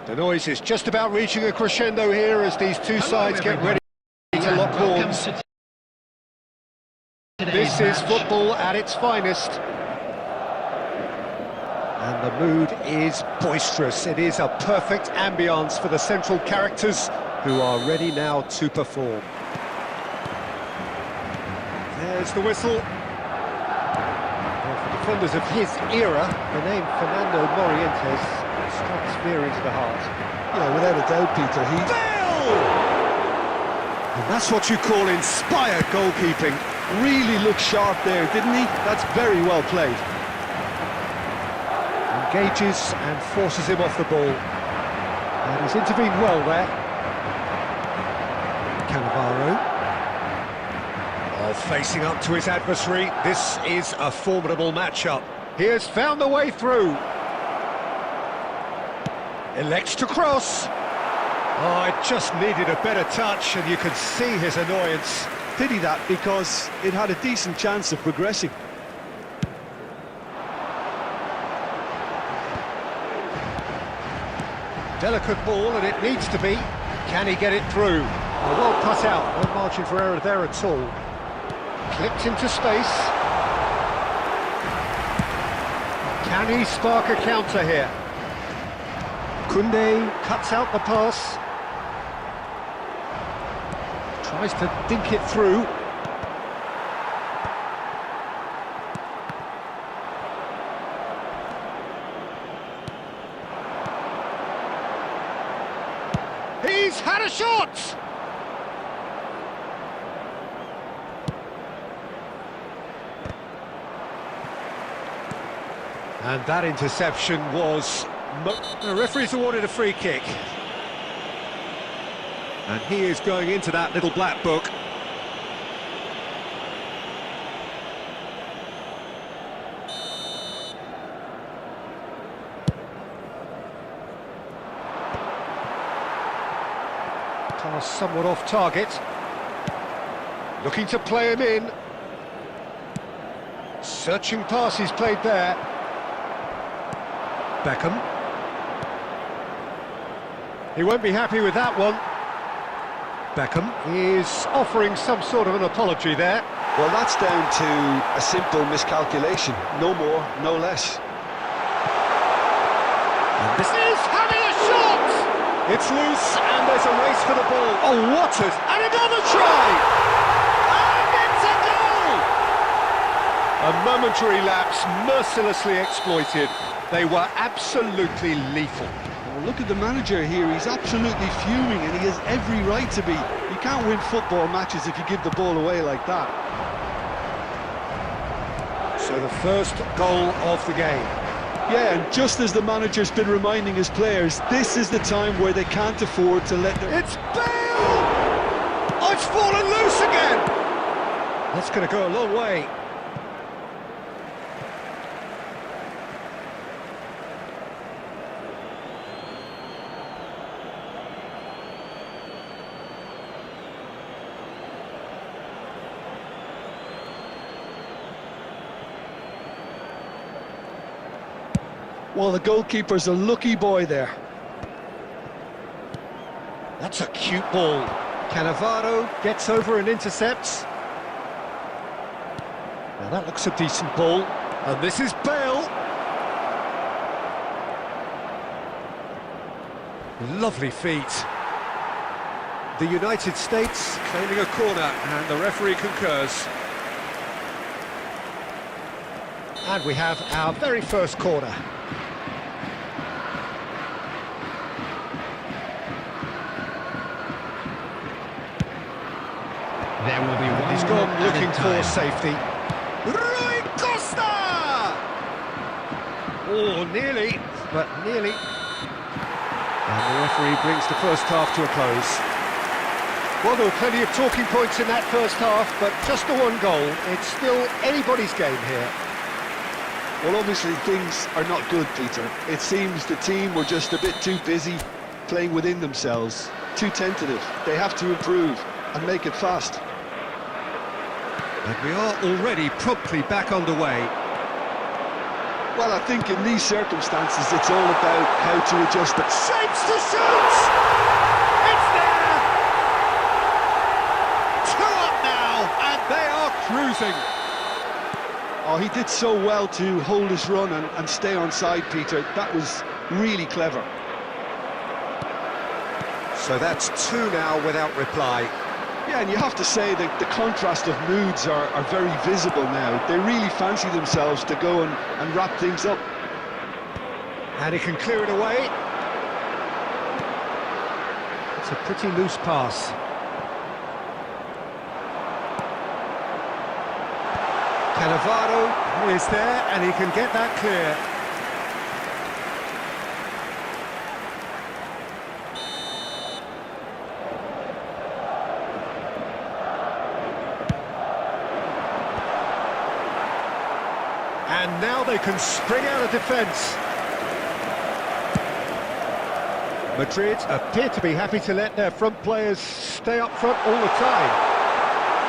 The noise is just about reaching a crescendo here as these two sides get ready to lock horns. This is football at its finest. And the mood is boisterous. It is a perfect ambience for the central characters who are ready now to perform. There's the whistle. Well, for defenders of his era, the name Fernando Morientes strikes fear into the heart. Yeah, without a doubt, Peter, Bale! And that's what you call inspired goalkeeping. really looked sharp there, didn't he? That's very well played. Engages and forces him off the ball. And he's intervened well there. Cannavaro. Oh, facing up to his adversary. This is a formidable matchup. He has found the way through. Elects to cross. Oh, it just needed a better touch, and you could see his annoyance. Pity that, because it had a decent chance of progressing. Delicate ball, and it needs to be. Can he get it through? Well cut out, no margin for error there at all. Clipped into space. Can he spark a counter here? Koundé cuts out the pass. Tries to dink it through. He's had a shot! And that interception was... The referee's awarded a free kick. And he is going into that little black book. Pass somewhat off target. Looking to play him in. Searching pass he's played there. Beckham. He won't be happy with that one. Beckham is offering some sort of an apology there. Well, that's down to a simple miscalculation. No more, no less. And this is having a shot! It's loose, and there's a race for the ball. Oh, what a... And another try! And it's a goal! A momentary lapse, mercilessly exploited. They were absolutely lethal. Well, look at the manager here. He's absolutely fuming, and he has every right to be. You can't win football matches if you give the ball away like that. So the first goal of the game. Yeah, and just as the manager's been reminding his players, this is the time where they can't afford to let their... It's Bale! Oh, it's fallen loose again! That's going to go a long way. Well, the goalkeeper's a lucky boy there. That's a cute ball. Cannavaro gets over and intercepts. Now that looks a decent ball. And this is Bale. Lovely feet. The United States claiming a corner, and the referee concurs. And we have our very first corner. There will be one. He's gone looking for safety. Rui Costa! Oh, nearly, but nearly. And the referee brings the first half to a close. Well, there were plenty of talking points in that first half, but just the one goal. It's still anybody's game here. Well, obviously things are not good, Peter. It seems the team were just a bit too busy playing within themselves, too tentative. They have to improve and make it fast. And we are already promptly back underway. Well, I think in these circumstances, it's all about how to adjust it. Shapes to shoot! It's there! 2 up now, and they are cruising. Oh, he did so well to hold his run and stay on side, Peter. That was really clever. So that's 2 now without reply. Yeah, and you have to say that the contrast of moods are very visible now. They really fancy themselves to go and wrap things up. And he can clear it away. It's a pretty loose pass. Cannavaro is there, and he can get that clear. And now they can spring out of defence. Madrid appear to be happy to let their front players stay up front all the time.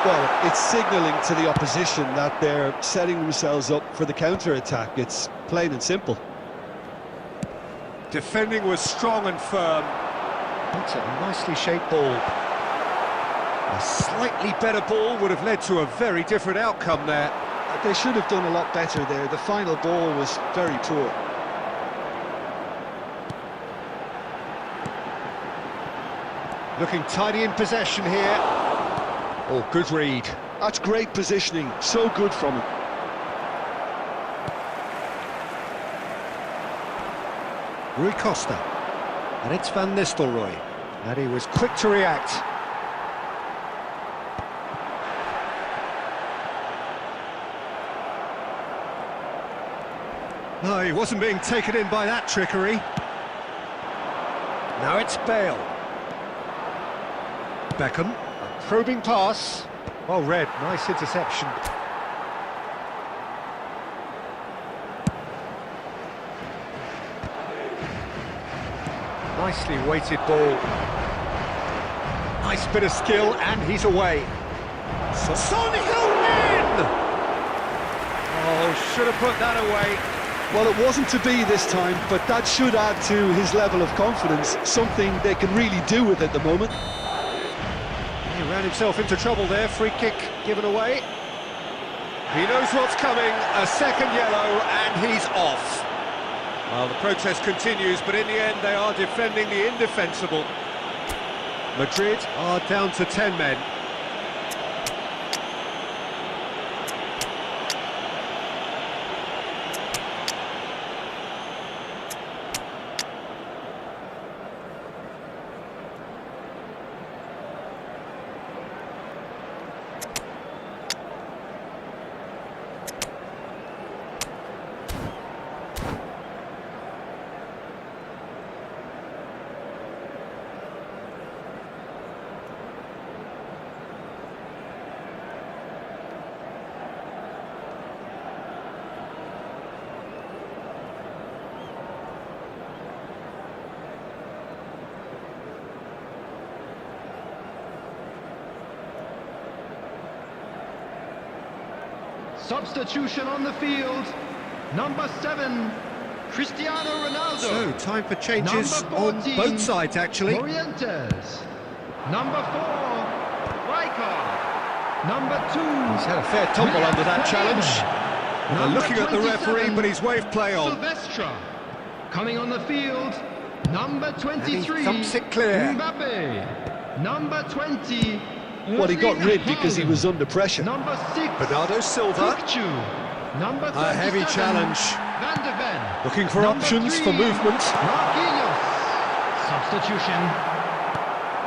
Well, it's signalling to the opposition that they're setting themselves up for the counter-attack. It's plain and simple. Defending was strong and firm. That's a nicely shaped ball. A slightly better ball would have led to a very different outcome there. They should have done a lot better there. The final ball was very poor. Looking tidy in possession here. Oh, good read. That's great positioning. So good from him. Rui Costa. And it's Van Nistelrooy. And he was quick to react. No, he wasn't being taken in by that trickery. Now it's Bale. Beckham, a probing pass. Well read, nice interception. Nicely weighted ball. Nice bit of skill, and he's away. Son Heung-min! Oh, should have put that away. Well, it wasn't to be this time, but that should add to his level of confidence, something they can really do with at the moment. He ran himself into trouble there, free kick given away. He knows what's coming, a second yellow, and he's off. Well, the protest continues, but in the end they are defending the indefensible. Madrid are down to 10 men. Substitution on the field, number 7, Cristiano Ronaldo. So, time for changes Number on 14, both sides, actually. Morientes. Number 4, Rijkaard. Number 2, He's had a fair tumble under that challenge. They're looking at the referee, but he's waved play on. Silvestre. Coming on the field, number 23, thumps it clear. Mbappe. Number 20, Well, he got rid because he was under pressure. Number 6, Bernardo Silva. Kukçu. Number 37, A heavy challenge. Van de Ven. Looking for Number options 3, for movement. Marquinhos. Substitution.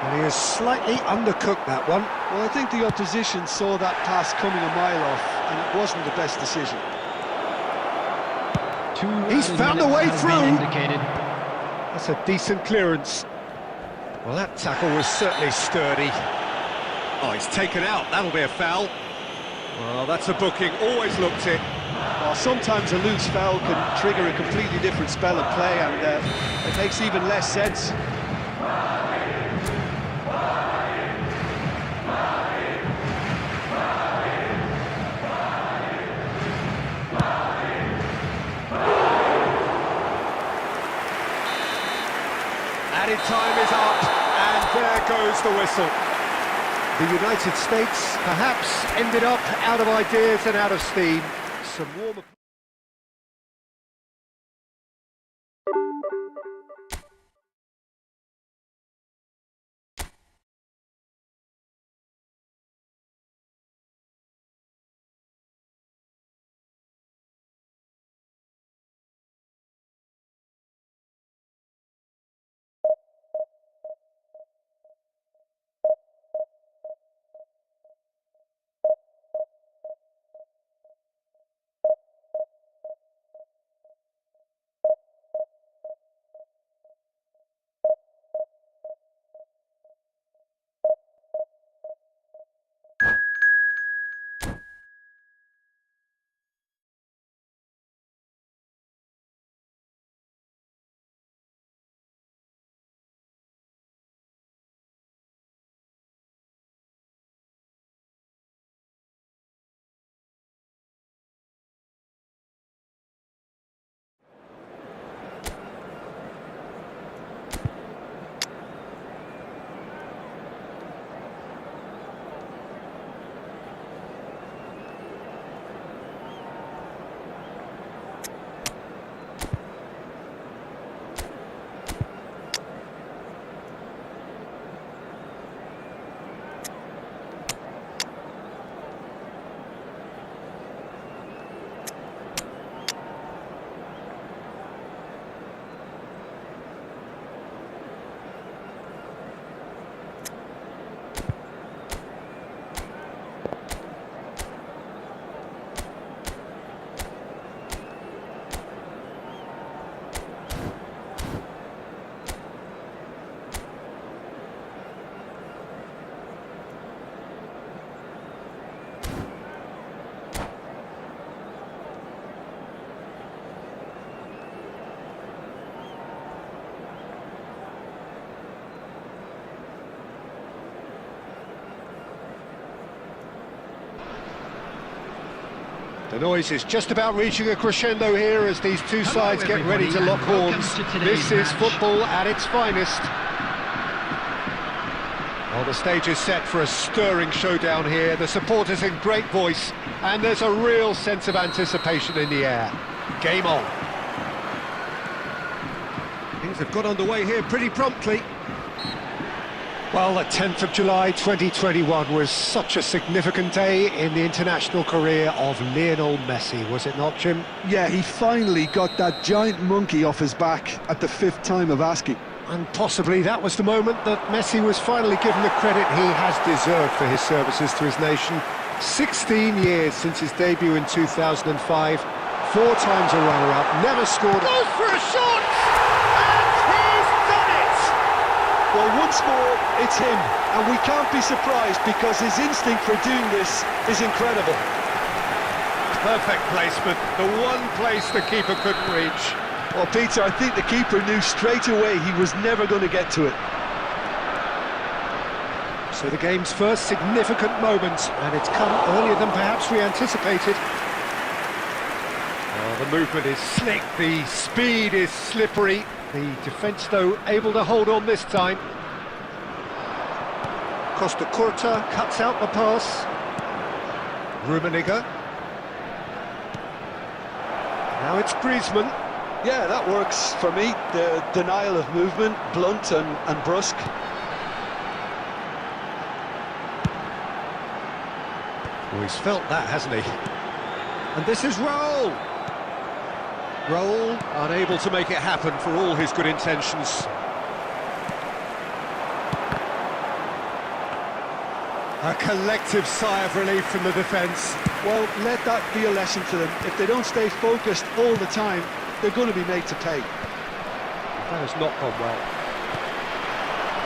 And he has slightly undercooked that one. Well, I think the opposition saw that pass coming a mile off, and it wasn't the best decision. He's found a way through. Indicated. That's a decent clearance. Well, that tackle was certainly sturdy. Oh, he's taken out. That'll be a foul. Well, that's a booking. Always looked it. Well, sometimes a loose foul can trigger a completely different spell of play, and it makes even less sense. goes the whistle. The United States perhaps ended up out of ideas and out of steam. Some warm... The noise is just about reaching a crescendo here as these two sides get ready to lock horns. This is football at its finest. Well, the stage is set for a stirring showdown here. The supporters in great voice, and there's a real sense of anticipation in the air. Game on. Things have got underway here pretty promptly. Well, the 10th of July 2021 was such a significant day in the international career of Lionel Messi, was it not, Jim? Yeah, he finally got that giant monkey off his back at the 5th time of asking. And possibly that was the moment that Messi was finally given the credit he has deserved for his services to his nation. 16 years since his debut in 2005, 4 times a runner-up, never scored. Goes for a shot! Well, once more, it's him, and we can't be surprised because his instinct for doing this is incredible. Perfect placement, the one place the keeper couldn't reach. Well, Peter, I think the keeper knew straight away he was never going to get to it. So the game's first significant moment, and it's come earlier than perhaps we anticipated. Oh, the movement is slick, the speed is slippery. The defence, though, able to hold on this time. Costa Curta cuts out the pass. Rummenigge. Now it's Griezmann. Yeah, that works for me. The denial of movement, blunt and brusque. Oh, he's felt that, hasn't he? And this is Raul. Raul unable to make it happen for all his good intentions. A collective sigh of relief from the defence. Well, let that be a lesson to them. If they don't stay focused all the time, they're going to be made to pay. That has not gone well.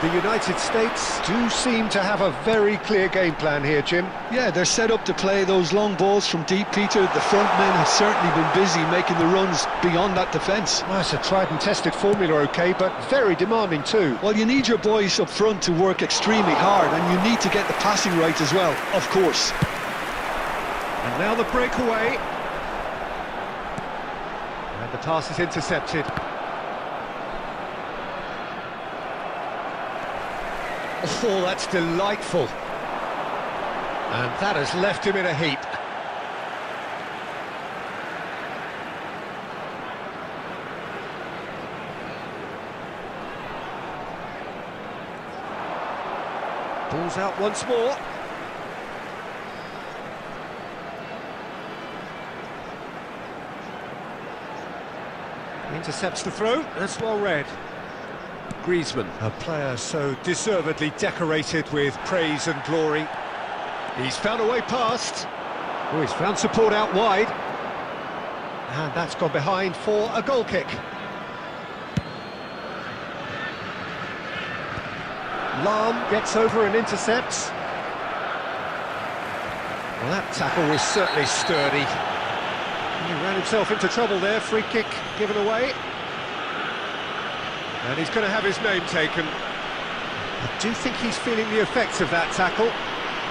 The United States do seem to have a very clear game plan here, Jim. Yeah, they're set up to play those long balls from deep, Peter. The front men have certainly been busy making the runs beyond that defence. Well, it's a tried and tested formula, OK, but very demanding too. Well, you need your boys up front to work extremely hard, and you need to get the passing right as well, of course. And now the breakaway. And the pass is intercepted. Oh, that's delightful. And that has left him in a heap. Ball's out once more. Intercepts the throw, that's well read. Griezmann, a player so deservedly decorated with praise and glory. He's found a way past. Oh, he's found support out wide. And that's gone behind for a goal kick. Lahm gets over and intercepts. Well, that tackle was certainly sturdy. He ran himself into trouble there, free kick given away. And he's going to have his name taken. I do think he's feeling the effects of that tackle.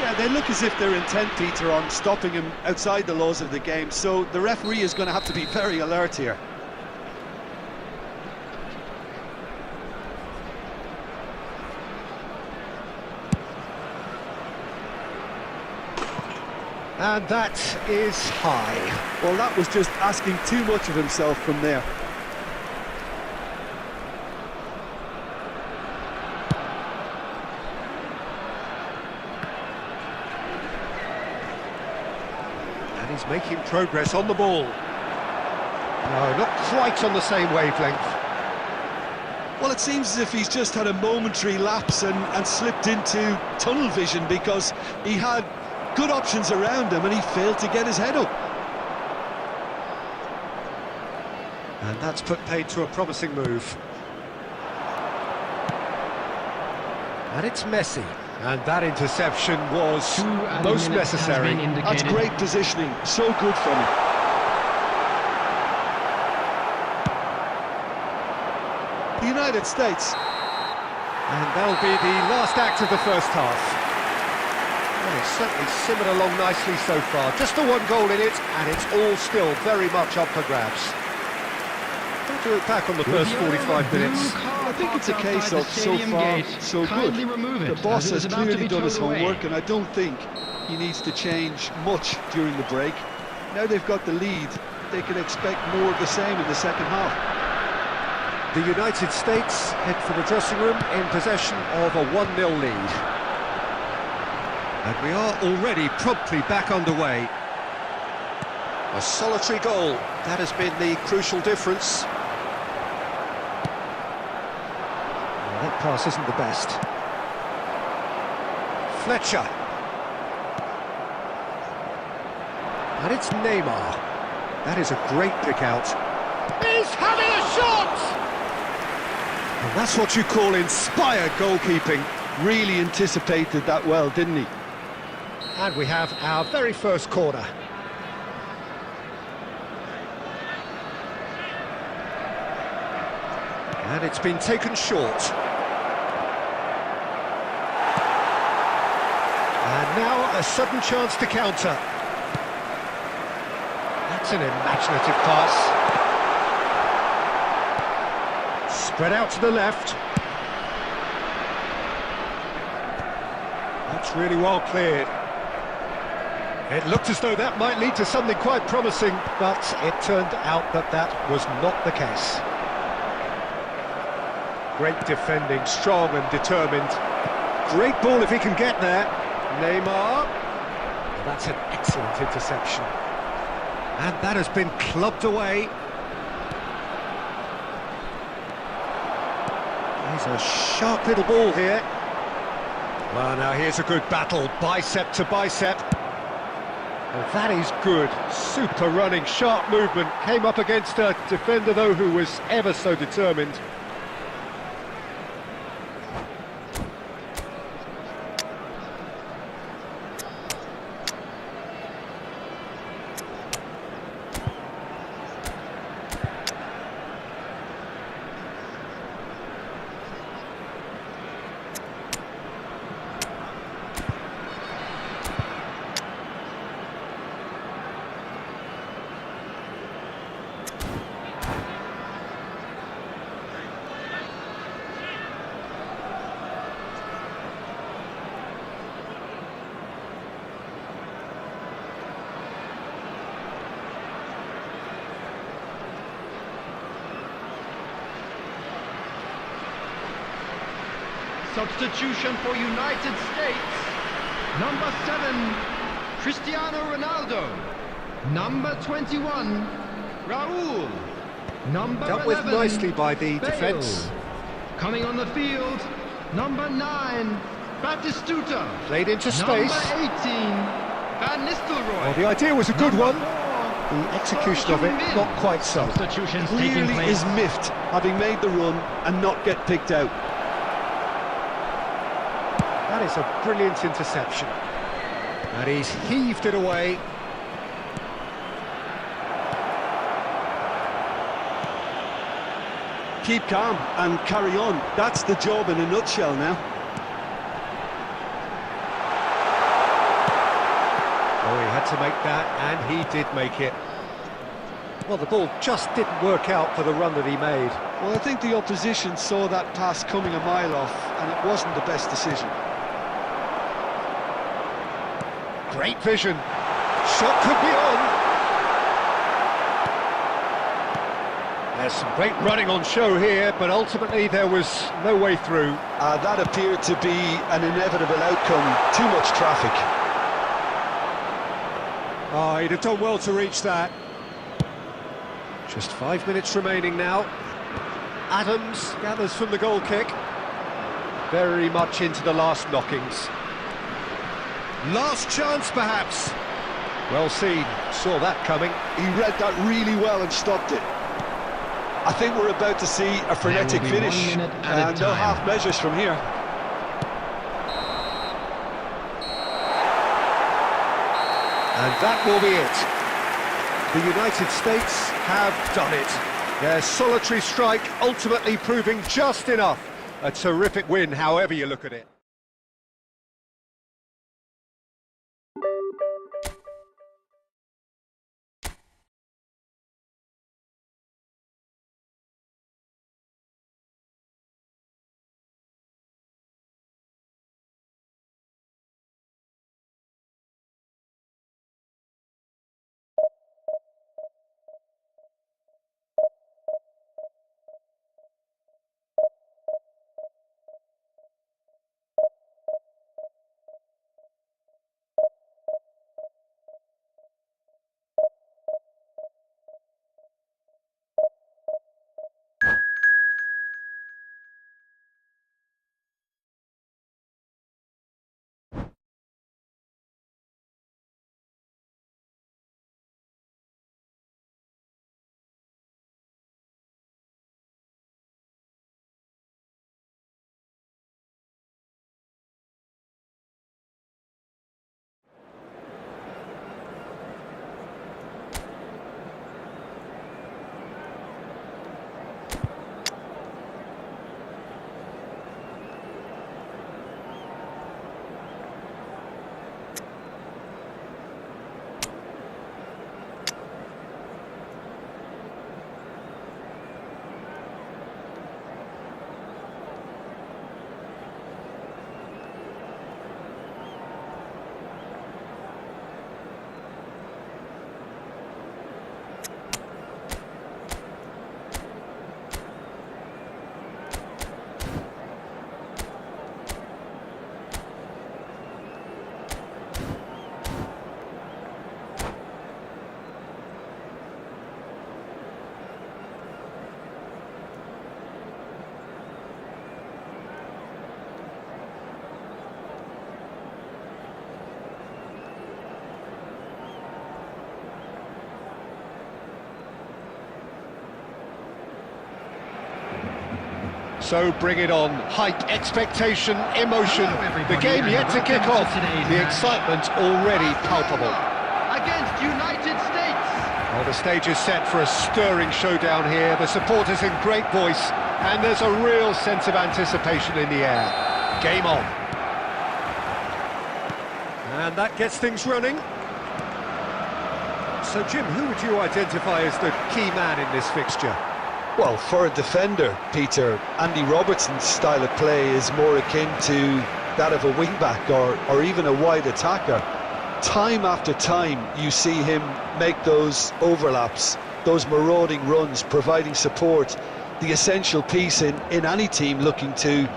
Yeah, they look as if they're intent, Peter, on stopping him outside the laws of the game, so the referee is going to have to be very alert here. And that is high. Well, that was just asking too much of himself from there. And he's making progress on the ball. No, not quite on the same wavelength. Well, it seems as if he's just had a momentary lapse and slipped into tunnel vision, because he had good options around him and he failed to get his head up. And that's put paid to a promising move. And it's Messi. And that interception was most necessary. That's great positioning, so good from him. The United States. And that'll be the last act of the first half. Well, it's certainly simmered along nicely so far. Just the one goal in it, and it's all still very much up for grabs. How to look back on the first 45 minutes? I think it's a case of so far, so good. The boss has clearly done his homework, and I don't think he needs to change much during the break. Now they've got the lead, they can expect more of the same in the second half. The United States head for the dressing room in possession of a 1-0 lead. And we are already promptly back underway. A solitary goal, that has been the crucial difference. Well, that pass isn't the best. Fletcher. And it's Neymar. That is a great pick out. He's having a shot! And that's what you call inspired goalkeeping. Really anticipated that well, didn't he? And we have our very first corner. And it's been taken short. And now a sudden chance to counter. That's an imaginative pass. Spread out to the left. That's really well cleared. It looked as though that might lead to something quite promising, but it turned out that that was not the case. Great defending, strong and determined. Great ball if he can get there. Neymar. That's an excellent interception. And that has been clubbed away. He's a sharp little ball here. Well, now here's a good battle, bicep to bicep. Well, that is good. Super running, sharp movement. Came up against a defender, though, who was ever so determined. Substitution for United States. Number 7, Cristiano Ronaldo. Number 21, Raul. Number Dealt 11, with nicely by the Bale. defence. Coming on the field, number 9, Batistuta. Played into space. Number 18, Van Nistelrooy. Well, the idea was a good Number one. 4, The execution of it, not quite so. Substitutions taking Clearly place. is miffed, having made the run and not get picked out. That is a brilliant interception. And he's heaved it away. Keep calm and carry on. That's the job in a nutshell now. Oh, he had to make that, and he did make it. Well, the ball just didn't work out for the run that he made. Well, I think the opposition saw that pass coming a mile off, and it wasn't the best decision. Great vision. Shot could be on. There's some great running on show here, but ultimately there was no way through. That appeared to be an inevitable outcome. Too much traffic. Oh, he'd have done well to reach that. Just 5 minutes remaining now. Adams gathers from the goal kick. Very much into the last knockings. Last chance, perhaps. Well seen, saw that coming. He read that really well and stopped it. I think we're about to see a frenetic There will be 1 finish, minute at a and no time. half measures from here. And that will be it. The United States have done it. Their solitary strike ultimately proving just enough. A terrific win, however you look at it. So bring it on. Hype, expectation, emotion. The game yet to kick off. The excitement already palpable. Against United States. Well, the stage is set for a stirring showdown here. The supporters in great voice, and there's a real sense of anticipation in the air. Game on. And that gets things running. So, Jim, who would you identify as the key man in this fixture? Well, for a defender, Peter, Andy Robertson's style of play is more akin to that of a wing-back or even a wide attacker. Time after time, you see him make those overlaps, those marauding runs, providing support. the essential piece in any team looking to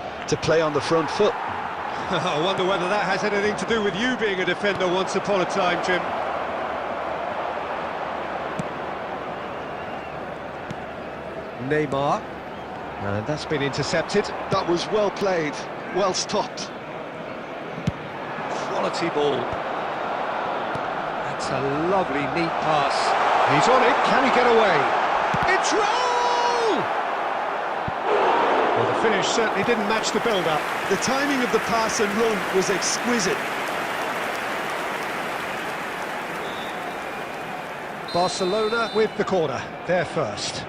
play on the front foot. I wonder whether that has anything to do with you being a defender once upon a time, Jim. Neymar, and that's been intercepted. That was well played, well stopped. Quality ball. That's a lovely, neat pass. He's on it, can he get away? It's roll! Well, the finish certainly didn't match the build-up. The timing of the pass and run was exquisite. Barcelona with the corner, they're first.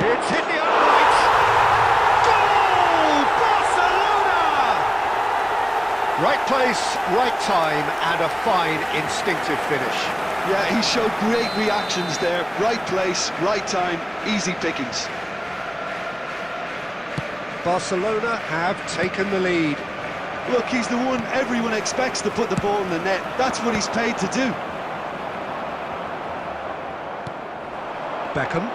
It's hit the upright. Goal! Barcelona! Right place, right time, and a fine instinctive finish. Yeah, he showed great reactions there. Right place, right time, easy pickings. Barcelona have taken the lead. Look, he's the one everyone expects to put the ball in the net. That's what he's paid to do. Beckham.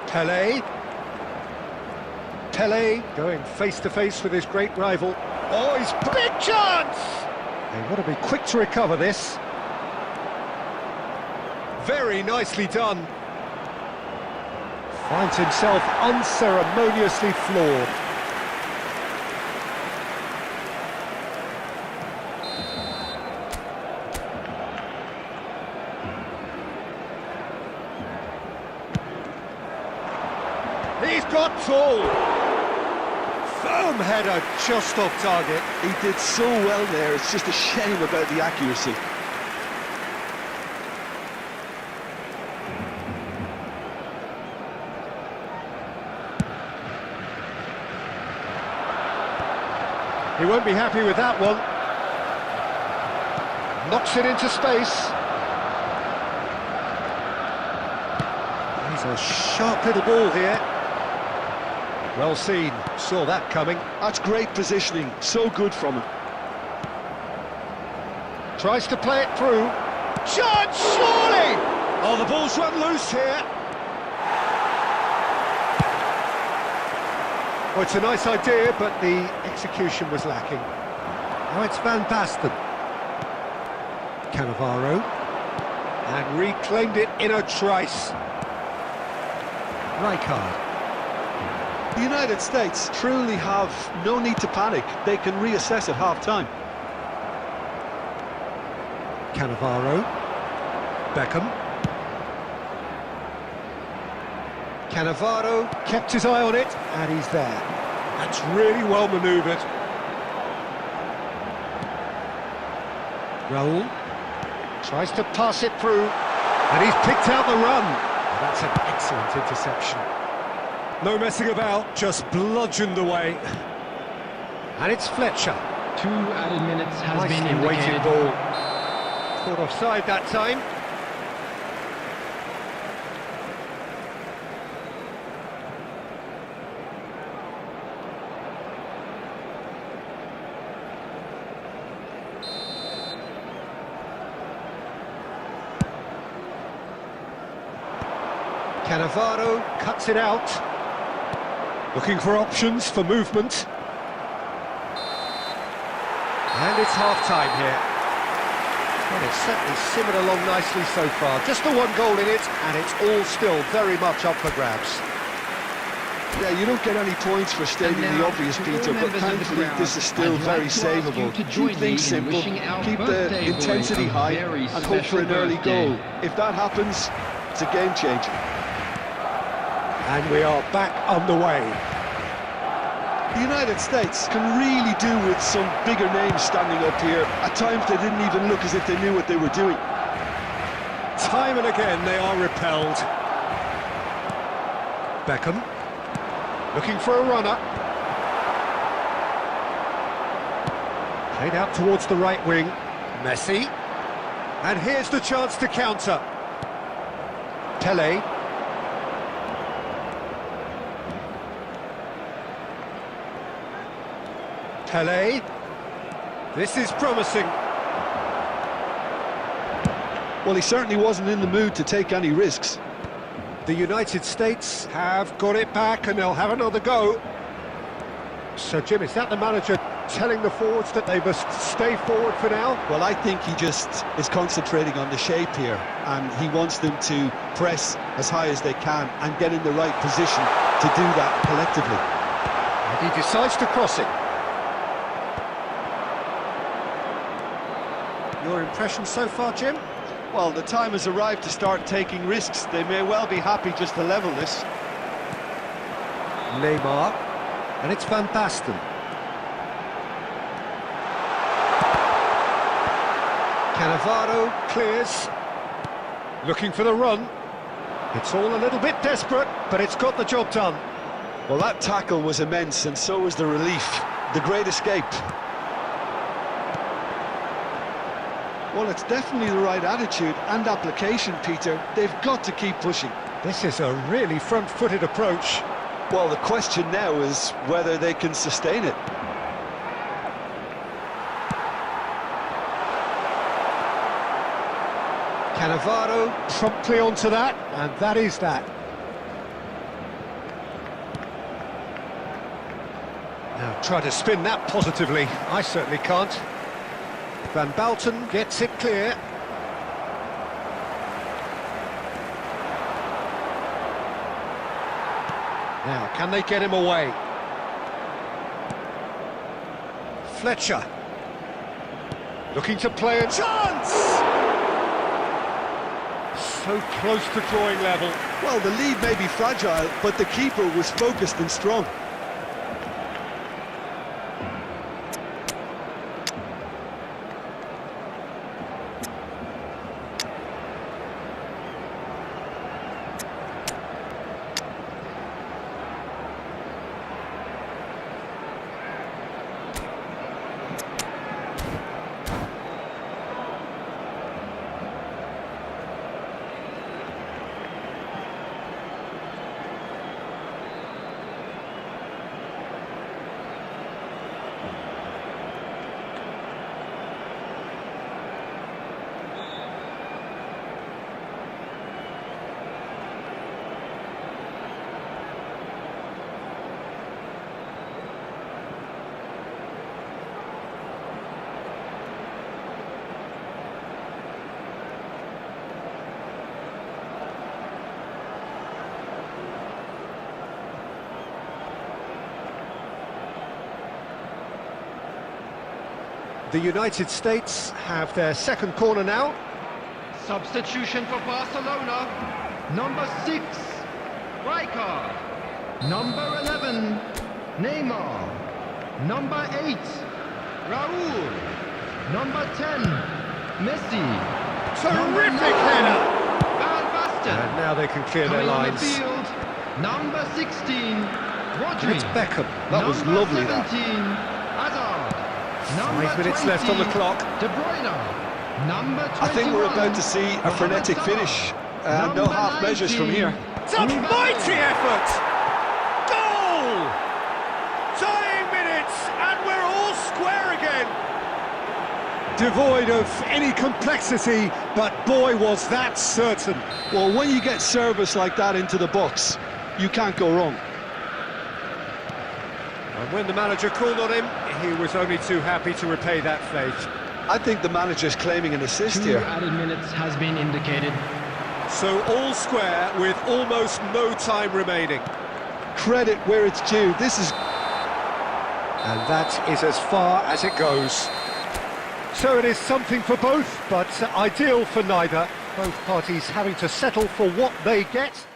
Pele going face-to-face with his great rival. Oh, he's big chance! They want to be quick to recover this. Very nicely done. Finds himself unceremoniously floored. He's got tall. Firm header just off target. He did so well there, it's just a shame about the accuracy. He won't be happy with that one. Knocks it into space. He's a sharp little ball here. Well seen, saw that coming. That's great positioning, so good from him. Tries to play it through. Chance, surely! Oh, the ball's run loose here. Well, it's a nice idea, but the execution was lacking. Now it's Van Basten. Cannavaro. And reclaimed it in a trice. Rijkaard. The United States truly have no need to panic. They can reassess at half-time. Cannavaro. Beckham. Cannavaro kept his eye on it, and he's there. That's really well manoeuvred. Raul tries to pass it through, and he's picked out the run. That's an excellent interception. No messing about, just bludgeoned away. And it's Fletcher. 2 added minutes has been Nicely weighted indicated. ball. Caught offside that time. Cannavaro cuts it out. Looking for options for movement. And it's half-time here. Well, it's certainly simmered along nicely so far. Just the one goal in it, and it's all still very much up for grabs. Yeah, you don't get any points for stating the obvious, Peter, but thankfully this is still very savable. Keep things simple, keep the intensity high, and hope for an early goal. If that happens, it's a game changer. And we are back underway. The United States can really do with some bigger names standing up here. At times they didn't even look as if they knew what they were doing. Time and again they are repelled. Beckham, looking for a runner. Played out towards the right wing. Messi. And here's the chance to counter. Pele. Pele. This is promising. Well, he certainly wasn't in the mood to take any risks. The United States have got it back and they'll have another go. So, Jim, is that the manager telling the forwards that they must stay forward for now? Well, I think he just is concentrating on the shape here, and he wants them to press as high as they can and get in the right position to do that collectively. And he decides to cross it. Your impression so far, Jim? Well, the time has arrived to start taking risks. They may well be happy just to level this. Neymar. And it's Van Basten. Cannavaro clears. Looking for the run. It's all a little bit desperate, but it's got the job done. Well, that tackle was immense, and so was the relief. The great escape. Well, it's definitely the right attitude and application, Peter. They've got to keep pushing. This is a really front-footed approach. Well, the question now is whether they can sustain it. Cannavaro promptly onto that, and that is that. Now try to spin that positively. I certainly can't. Van Basten gets it clear. Now, can they get him away? Fletcher. Looking to play a chance! So close to drawing level. Well, the lead may be fragile, but the keeper was focused and strong. The United States have their second corner now. Substitution for Barcelona. Number 6, Rijkaard. Number 11, Neymar. Number 8, Raúl. Number 10, Messi. Terrific header! Van Basten. And now they can clear their Coming on the lines. field, number 16, Rodri. It's Beckham. That was Number lovely, that. 17, Hazard. Number 5 minutes 20, left on the clock. De Bruyne. Number 21, I think we're about to see a frenetic finish. No Number half measures from 19, here. It's a mighty effort! Goal! Tying minutes, and we're all square again. Devoid of any complexity, but boy was that certain. Well, when you get service like that into the box, you can't go wrong. And when the manager called on him, he was only too happy to repay that faith. I think the manager's claiming an assist 2 here. added minutes has been indicated. So all square with almost no time remaining. Credit where it's due. This is... And that is as far as it goes. So it is something for both, but ideal for neither. Both parties having to settle for what they get.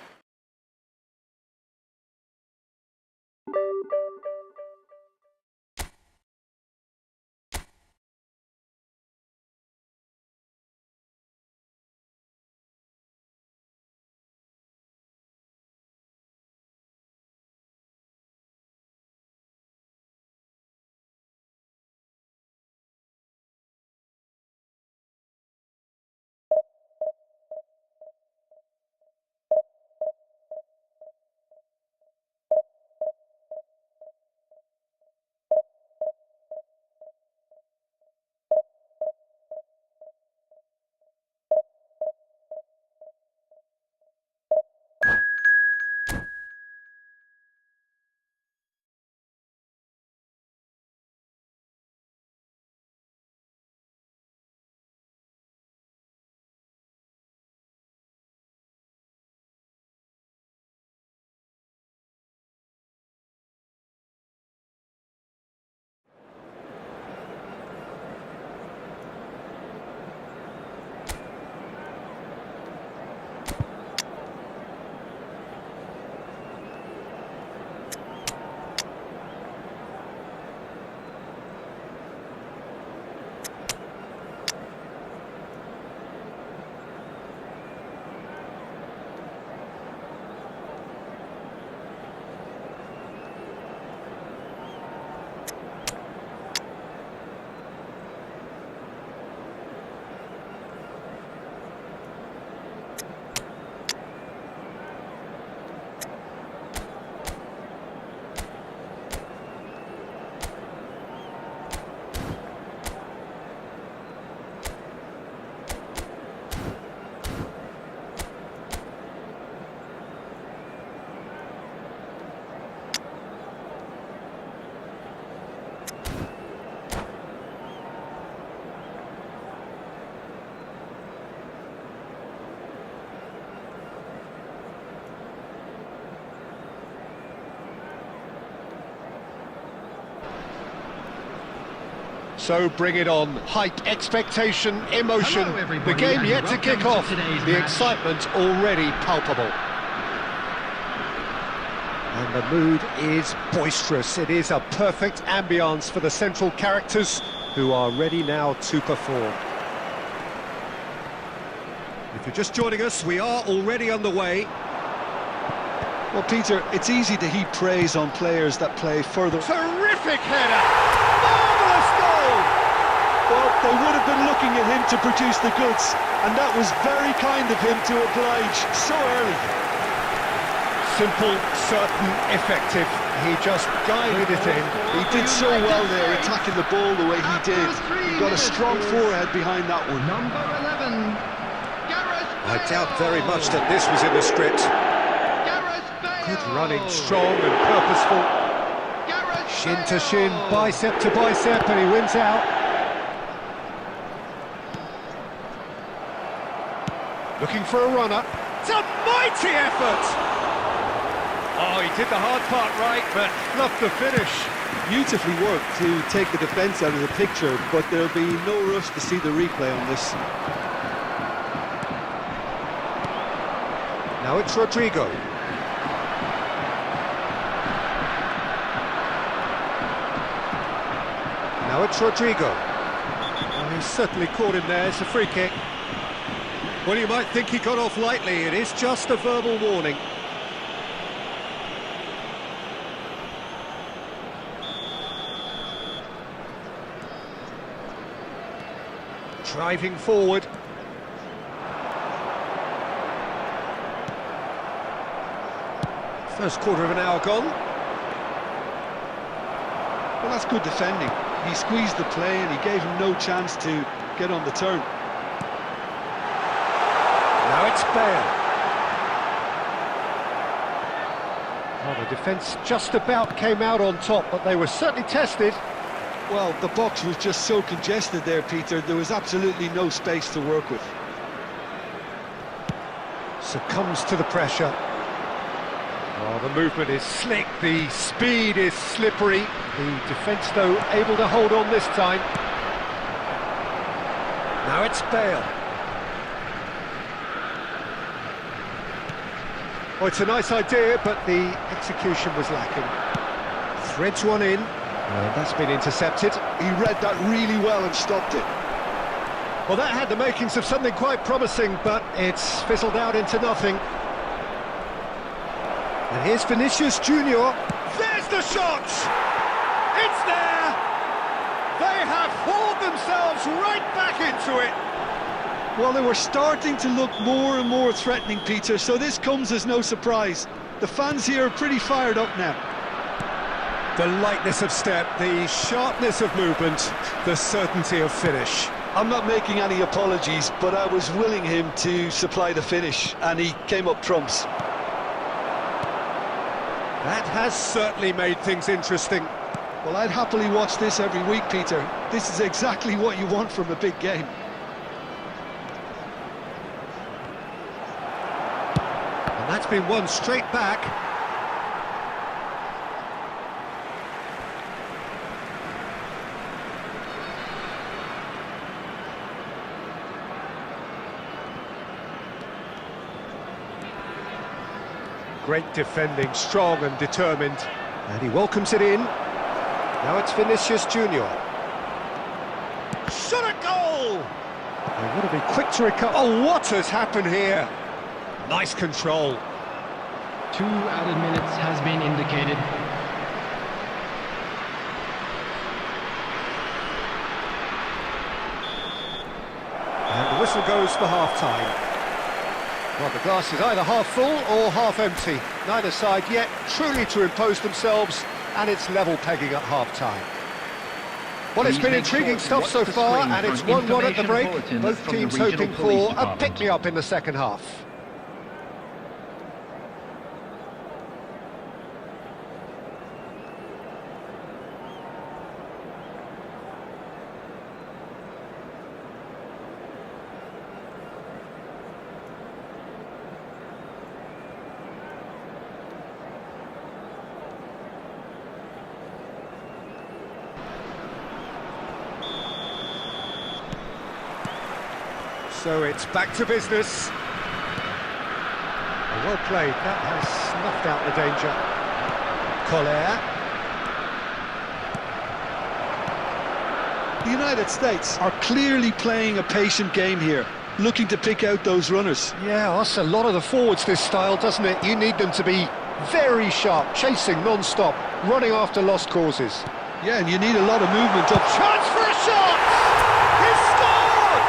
So bring it on. Hype, expectation, emotion. Hello, everybody, The game and yet to kick welcome off. to today's The match. excitement already palpable. And the mood is boisterous. It is a perfect ambience for the central characters who are ready now to perform. If you're just joining us, we are already underway. Well, Peter, it's easy to heap praise on players that play further. Terrific header! Marvellous goal! Well, they would have been looking at him to produce the goods, and that was very kind of him to oblige so early. Simple, certain, effective. He just guided it in. He did so well there, attacking the ball the way he did. He got a strong forehead behind that one. Number 11, Gareth I Bale. doubt very much that this was in the script. Gareth Bale. Good running, strong and purposeful. Gareth Shin to Bale. shin, bicep to bicep, and he wins out. Looking for a runner. It's a mighty effort! Oh, he did the hard part right, but fluffed the finish. Beautifully worked to take the defence out of the picture, but there'll be no rush to see the replay on this. Now it's Rodrigo. Now it's Rodrigo. Oh, he's certainly caught him there. It's a free kick. Well, you might think he got off lightly. It is just a verbal warning. Driving forward. First quarter of an hour gone. Well, that's good defending. He squeezed the play and he gave him no chance to get on the turn. Now it's Bale. Well, the defence just about came out on top, but they were certainly tested. Well, the box was just so congested there, Peter. There was absolutely no space to work with. Succumbs to the pressure. Oh, the movement is slick, the speed is slippery. The defence, though, able to hold on this time. Now it's Bale. Oh, it's a nice idea, but the execution was lacking. Threads one in. That's been intercepted. He read that really well and stopped it. Well, that had the makings of something quite promising, but it's fizzled out into nothing. And here's Vinicius Junior. There's the shot! It's there! They have hauled themselves right back into it. Well, they were starting to look more and more threatening, Peter, so this comes as no surprise. The fans here are pretty fired up now. The lightness of step, the sharpness of movement, the certainty of finish. I'm not making any apologies, but I was willing him to supply the finish, and he came up trumps. That has certainly made things interesting. Well, I'd happily watch this every week, Peter. This is exactly what you want from a big game. And that's been won straight back. Great defending, strong and determined. And he welcomes it in. Now it's Vinicius Junior. Shot a goal! They want to be quick to recover. Oh, what has happened here? Nice control. 2 added minutes has been indicated. And the whistle goes for half-time. Well, the glass is either half full or half empty. Neither side yet truly to impose themselves, and it's level pegging at half-time. Well, it's been intriguing stuff so far, and it's 1-1 at the break. Both teams hoping for a pick-me-up in the second half. So it's back to business. Well played, that has snuffed out the danger. Collier. The United States are clearly playing a patient game here, looking to pick out those runners. Yeah, that's a lot of the forwards, this style, doesn't it? You need them to be very sharp, chasing non-stop, running after lost causes. Yeah, and you need a lot of movement up. Chance for a shot! He's scored!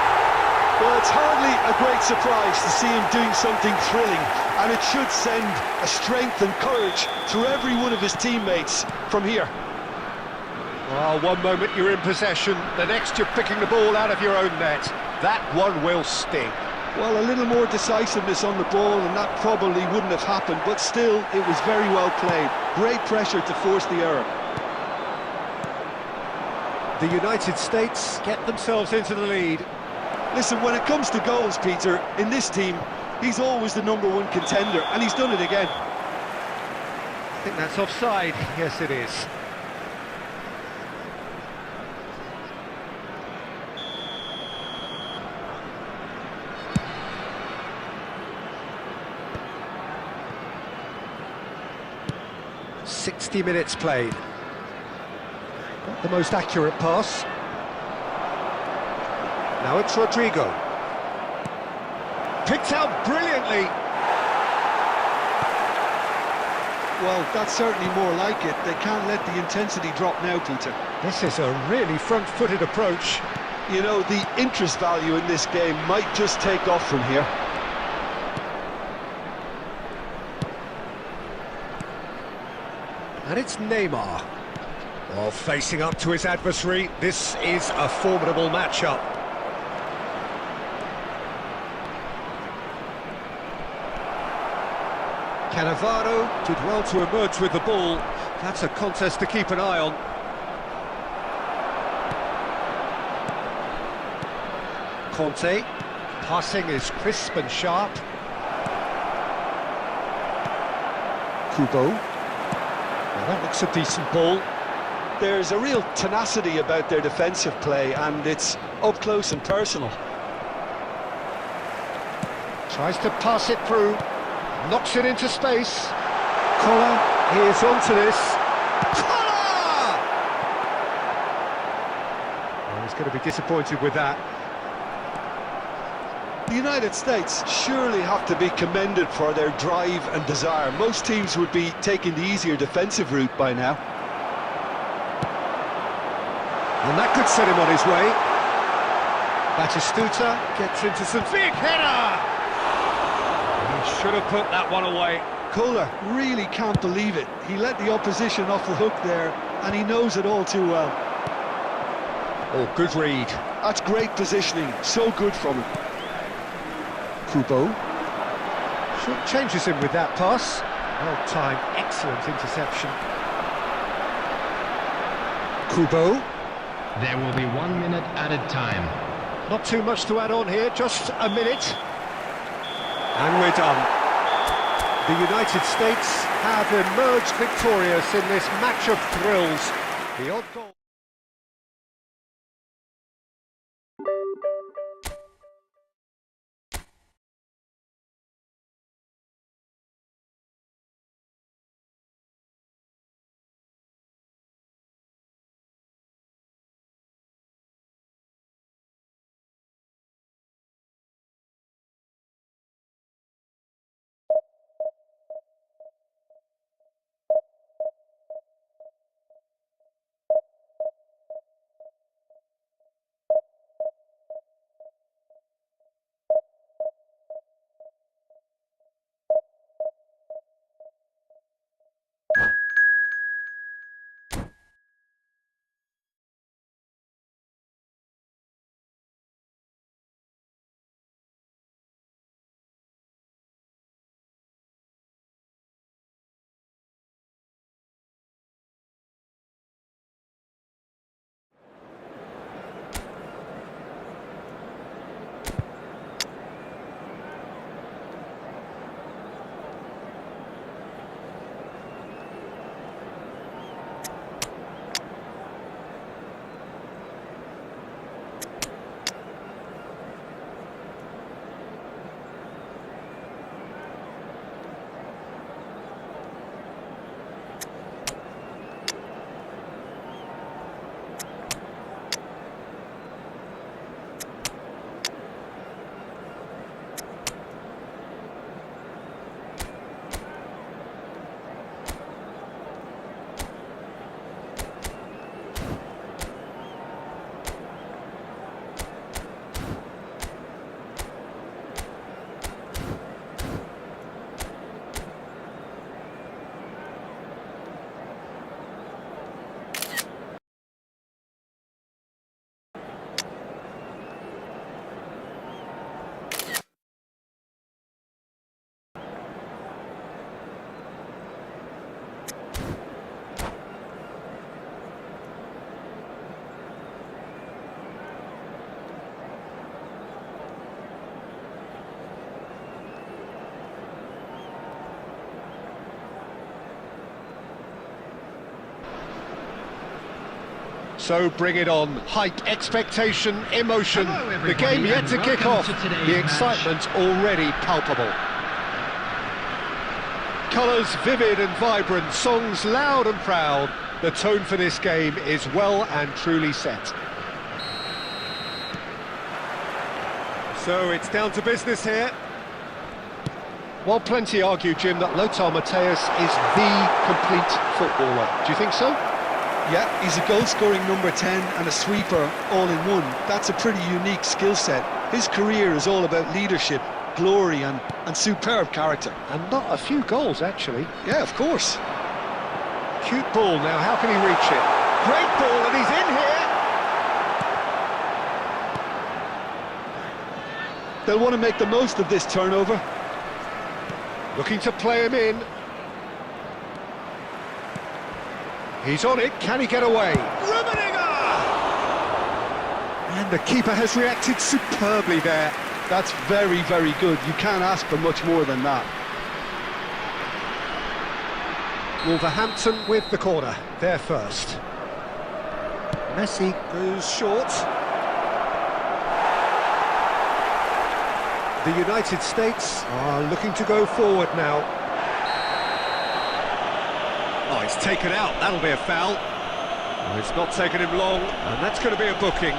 Well, it's hardly a great surprise to see him doing something thrilling, and it should send a strength and courage through every one of his teammates from here. Well, one moment you're in possession, the next you're picking the ball out of your own net. That one will sting. Well, a little more decisiveness on the ball, and that probably wouldn't have happened, but still, it was very well played. Great pressure to force the error. The United States get themselves into the lead. Listen, when it comes to goals, Peter, in this team, he's always the #1 contender, and he's done it again. I think that's offside. Yes, it is. "60 minutes played. Not the most accurate pass. Now it's Rodrigo. Picked out brilliantly. Well, that's certainly more like it. They can't let the intensity drop now, Peter. This is a really front-footed approach. You know, the interest value in this game might just take off from here. And it's Neymar. Well, facing up to his adversary, this is a formidable matchup. Cannavaro did well to emerge with the ball. That's a contest to keep an eye on. Conte, passing is crisp and sharp. Kubo. Well, that looks a decent ball. There's a real tenacity about their defensive play, and it's up close and personal. Tries to pass it through, knocks it into space. Collar, he is onto this. Collar! Oh, he's going to be disappointed with that. The United States surely have to be commended for their drive and desire. Most teams would be taking the easier defensive route by now. And that could set him on his way. Batistuta gets into some big header! He should have put that one away. Kohler really can't believe it. He let the opposition off the hook there, and he knows it all too well. Oh, good read. That's great positioning, so good from him. Kubo. Short changes him with that pass. Well timed, excellent interception. Kubo. There will be 1 minute added time. Not too much to add on here, just a minute. And we're done. The United States have emerged victorious in this match of thrills. The odd goal. So bring it on. Hype, expectation, emotion. Hello, The everybody, game yet and to kick welcome off. to today's The match. excitement already palpable. Colours vivid and vibrant, songs loud and proud. The tone for this game is well and truly set. So it's down to business here. While plenty argue, Jim, that Lothar Matthäus is the complete footballer. Do you think so? Yeah, he's a goal-scoring number 10 and a sweeper all in one. That's a pretty unique skill set. His career is all about leadership, glory and superb character. And not a few goals, actually. Yeah, of course. Cute ball now, how can he reach it? Great ball, and he's in here! They'll want to make the most of this turnover. Looking to play him in. He's on it, can he get away? And the keeper has reacted superbly there. That's very, very good. You can't ask for much more than that. Wolverhampton with the corner, they're first. Messi goes short. The United States are looking to go forward now. Oh, he's taken out, that'll be a foul. Oh, it's not taken him long, and that's going to be a booking.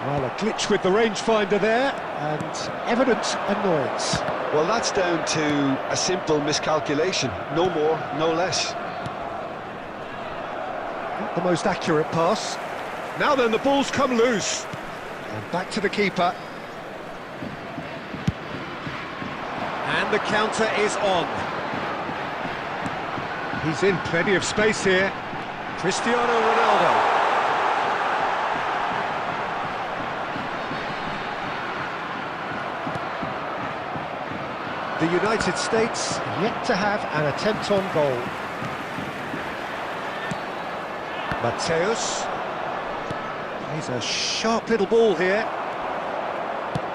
Well, a glitch with the rangefinder there, and evident annoyance. Well, that's down to a simple miscalculation. No more, no less. Not the most accurate pass. Now then, the ball's come loose. And back to the keeper. And the counter is on. He's in plenty of space here. Cristiano Ronaldo. The United States yet to have an attempt on goal. Matthäus. Plays a sharp little ball here.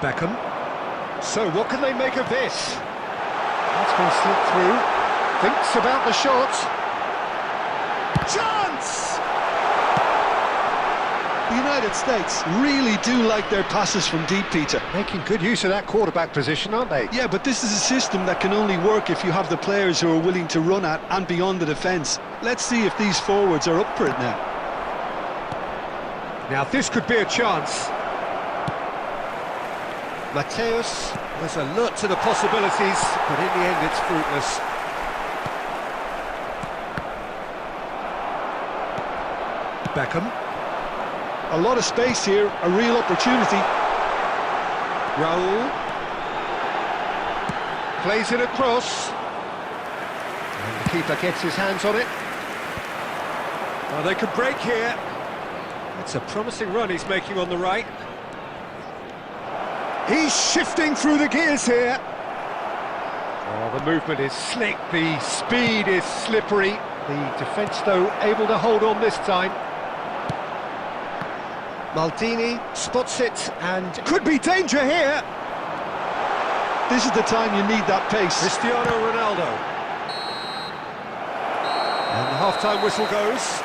Beckham. So what can they make of this? That's been slipped through. Thinks about the shot. Chance! The United States really do like their passes from deep, Peter. Making good use of that quarterback position, aren't they? Yeah, but this is a system that can only work if you have the players who are willing to run at and beyond the defence. Let's see if these forwards are up for it now. Now this could be a chance. Matthäus was alert to the possibilities, but in the end it's fruitless. Beckham. A lot of space here, a real opportunity. Raul. Plays it across. And the keeper gets his hands on it. Well, they could break here. It's a promising run he's making on the right. He's shifting through the gears here. Oh, the movement is slick, the speed is slippery. The defence, though, able to hold on this time. Maldini spots it, and could be danger here. This is the time you need that pace. Cristiano Ronaldo. And the half-time whistle goes.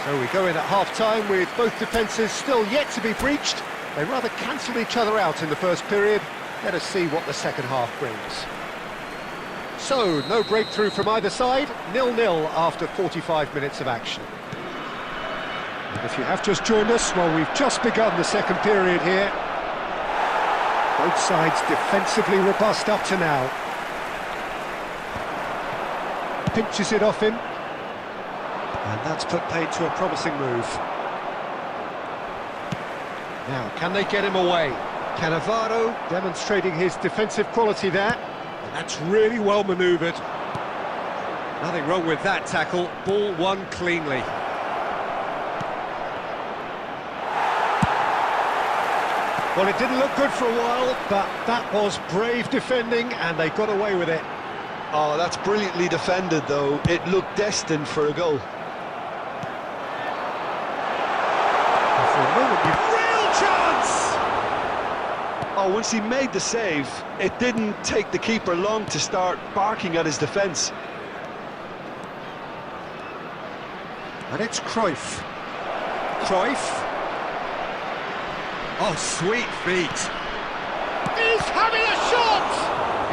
So we go in at half-time with both defences still yet to be breached. They rather cancelled each other out in the first period. Let us see what the second half brings. So, no breakthrough from either side. 0-0 after 45 minutes of action. And if you have just joined us, well, we've just begun the second period here. Both sides defensively robust up to now. Pinches it off him. And that's put paid to a promising move. Now, can they get him away? Cannavaro demonstrating his defensive quality there. And that's really well manoeuvred. Nothing wrong with that tackle. Ball won cleanly. Well, it didn't look good for a while, but that was brave defending, and they got away with it. Oh, that's brilliantly defended, though. It looked destined for a goal. And for a moment, real chance! Well, once he made the save, it didn't take the keeper long to start barking at his defence. And it's Cruyff. Cruyff. Oh, sweet feet. He's having a shot!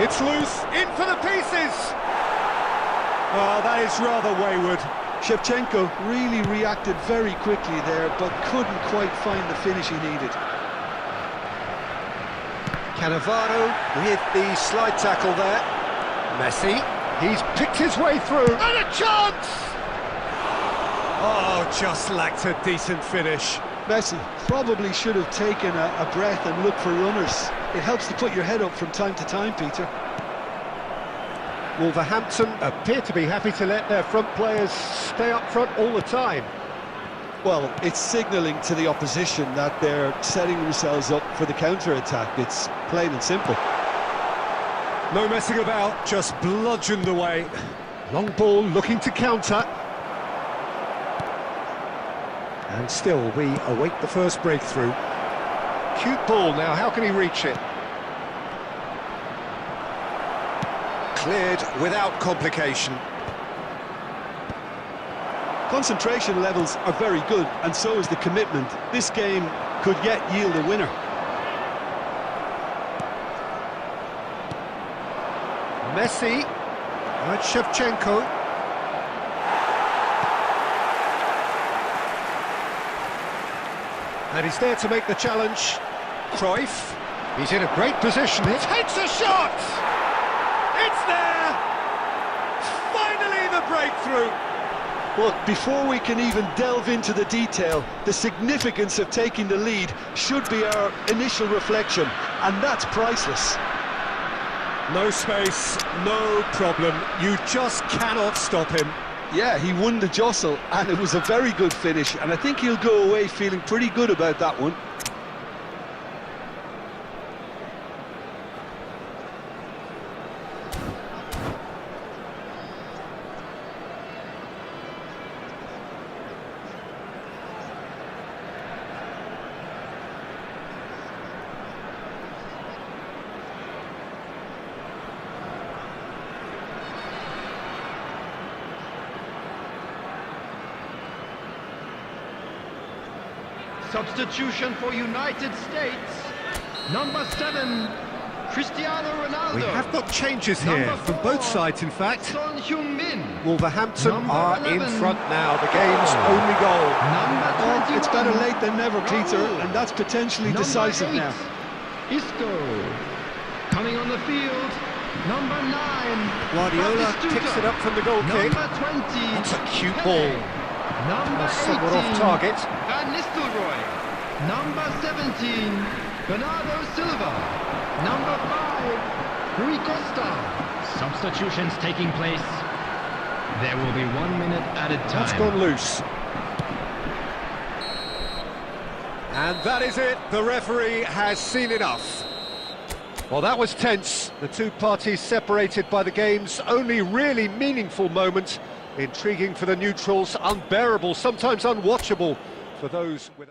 It's loose, in for the pieces. Oh, that is rather wayward. Shevchenko really reacted very quickly there, but couldn't quite find the finish he needed. Cannavaro with the slide tackle there. Messi, he's picked his way through. And a chance! Oh, just lacked a decent finish. Messi probably should have taken a breath and looked for runners. It helps to put your head up from time to time, Peter. Wolverhampton appear to be happy to let their front players stay up front all the time. Well, it's signalling to the opposition that they're setting themselves up for the counter-attack. It's plain and simple. No messing about, just bludgeoned away. Long ball looking to counter. And still, we await the first breakthrough. Cute ball now, how can he reach it? Cleared without complication. Concentration levels are very good, and so is the commitment. This game could yet yield a winner. Messi, and Shevchenko. And he's there to make the challenge. Cruyff, he's in a great position. He takes a shot! It's there! Finally the breakthrough! Look, before we can even delve into the detail, the significance of taking the lead should be our initial reflection, and that's priceless. No space, no problem. You just cannot stop him. Yeah, he won the jostle, and it was a very good finish, and I think he'll go away feeling pretty good about that one. Substitution for United States. Number 7, Cristiano Ronaldo. We have got changes here from both sides, in fact. Son Heung-min. Wolverhampton Number are 11. in front now, the game's only goal. Number 21. Oh, it's better late than never, Peter, and that's potentially Number decisive 8, now. Isco. Coming on the field, number 9. Guardiola Batistuta. picks it up from the goal kick. Number 20. That's a cute Pele. ball. Number That's somewhat 18. off target. Van Nistelrooy. Number 17. Bernardo Silva. Number 5. Rui Costa. Substitutions taking place. There will be 1 minute added time. That's gone loose. And that is it. The referee has seen enough. Well, that was tense. The two parties separated by the game's only really meaningful moment. Intriguing for the neutrals, unbearable, sometimes unwatchable for those with...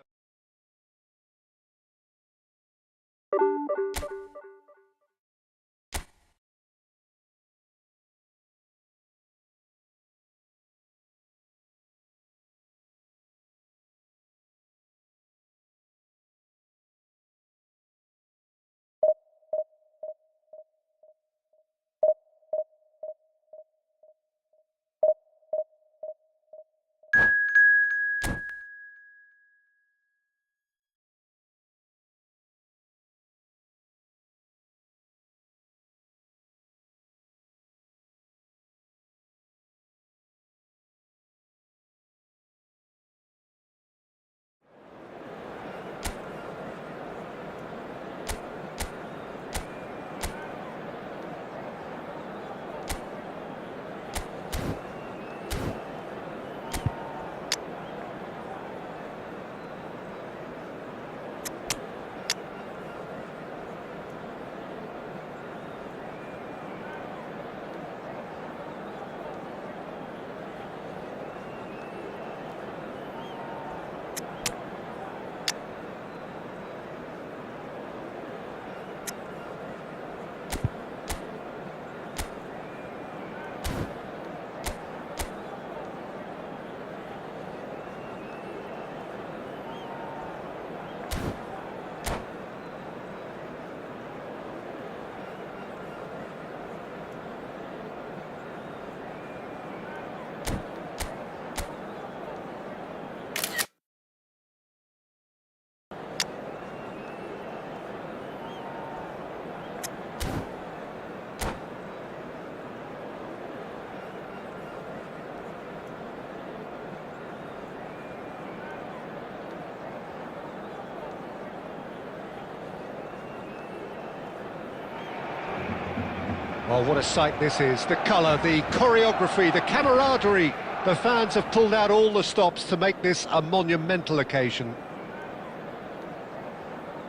Oh, what a sight this is. The colour, the choreography, the camaraderie. The fans have pulled out all the stops to make this a monumental occasion.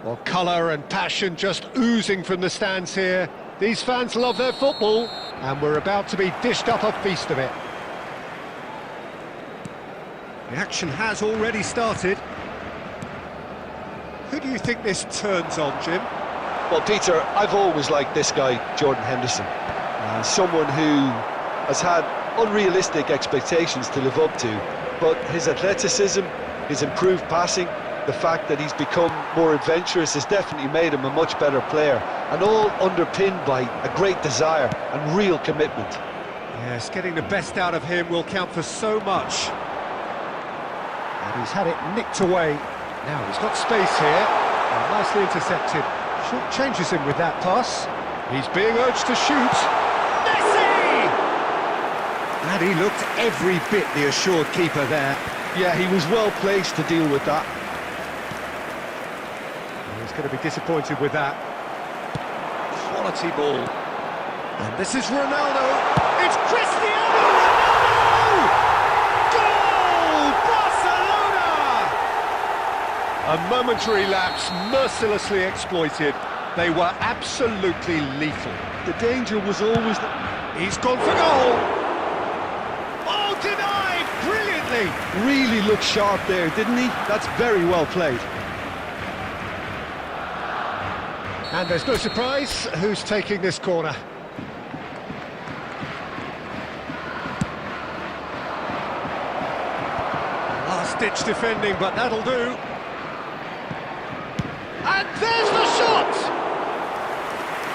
Well, colour and passion just oozing from the stands here. These fans love their football, and we're about to be dished up a feast of it. The action has already started. Who do you think this turns on, Jim? Well, Peter, I've always liked this guy, Jordan Henderson. Someone who has had unrealistic expectations to live up to, but his athleticism, his improved passing, the fact that he's become more adventurous has definitely made him a much better player, and all underpinned by a great desire and real commitment. Yes, getting the best out of him will count for so much. And he's had it nicked away. Now he's got space here. Oh, nicely intercepted. Short changes him with that pass. He's being urged to shoot. Messi! And he looked every bit the assured keeper there. Yeah, he was well placed to deal with that. He's going to be disappointed with that. Quality ball. And this is Ronaldo. It's Cristiano Ronaldo! Goal! Barcelona! A momentary lapse, mercilessly exploited. They were absolutely lethal. The danger was always... He's gone for goal! Oh, denied! Brilliantly! Really looked sharp there, didn't he? That's very well played. And there's no surprise who's taking this corner. Last-ditch defending, but that'll do. And there's the shot!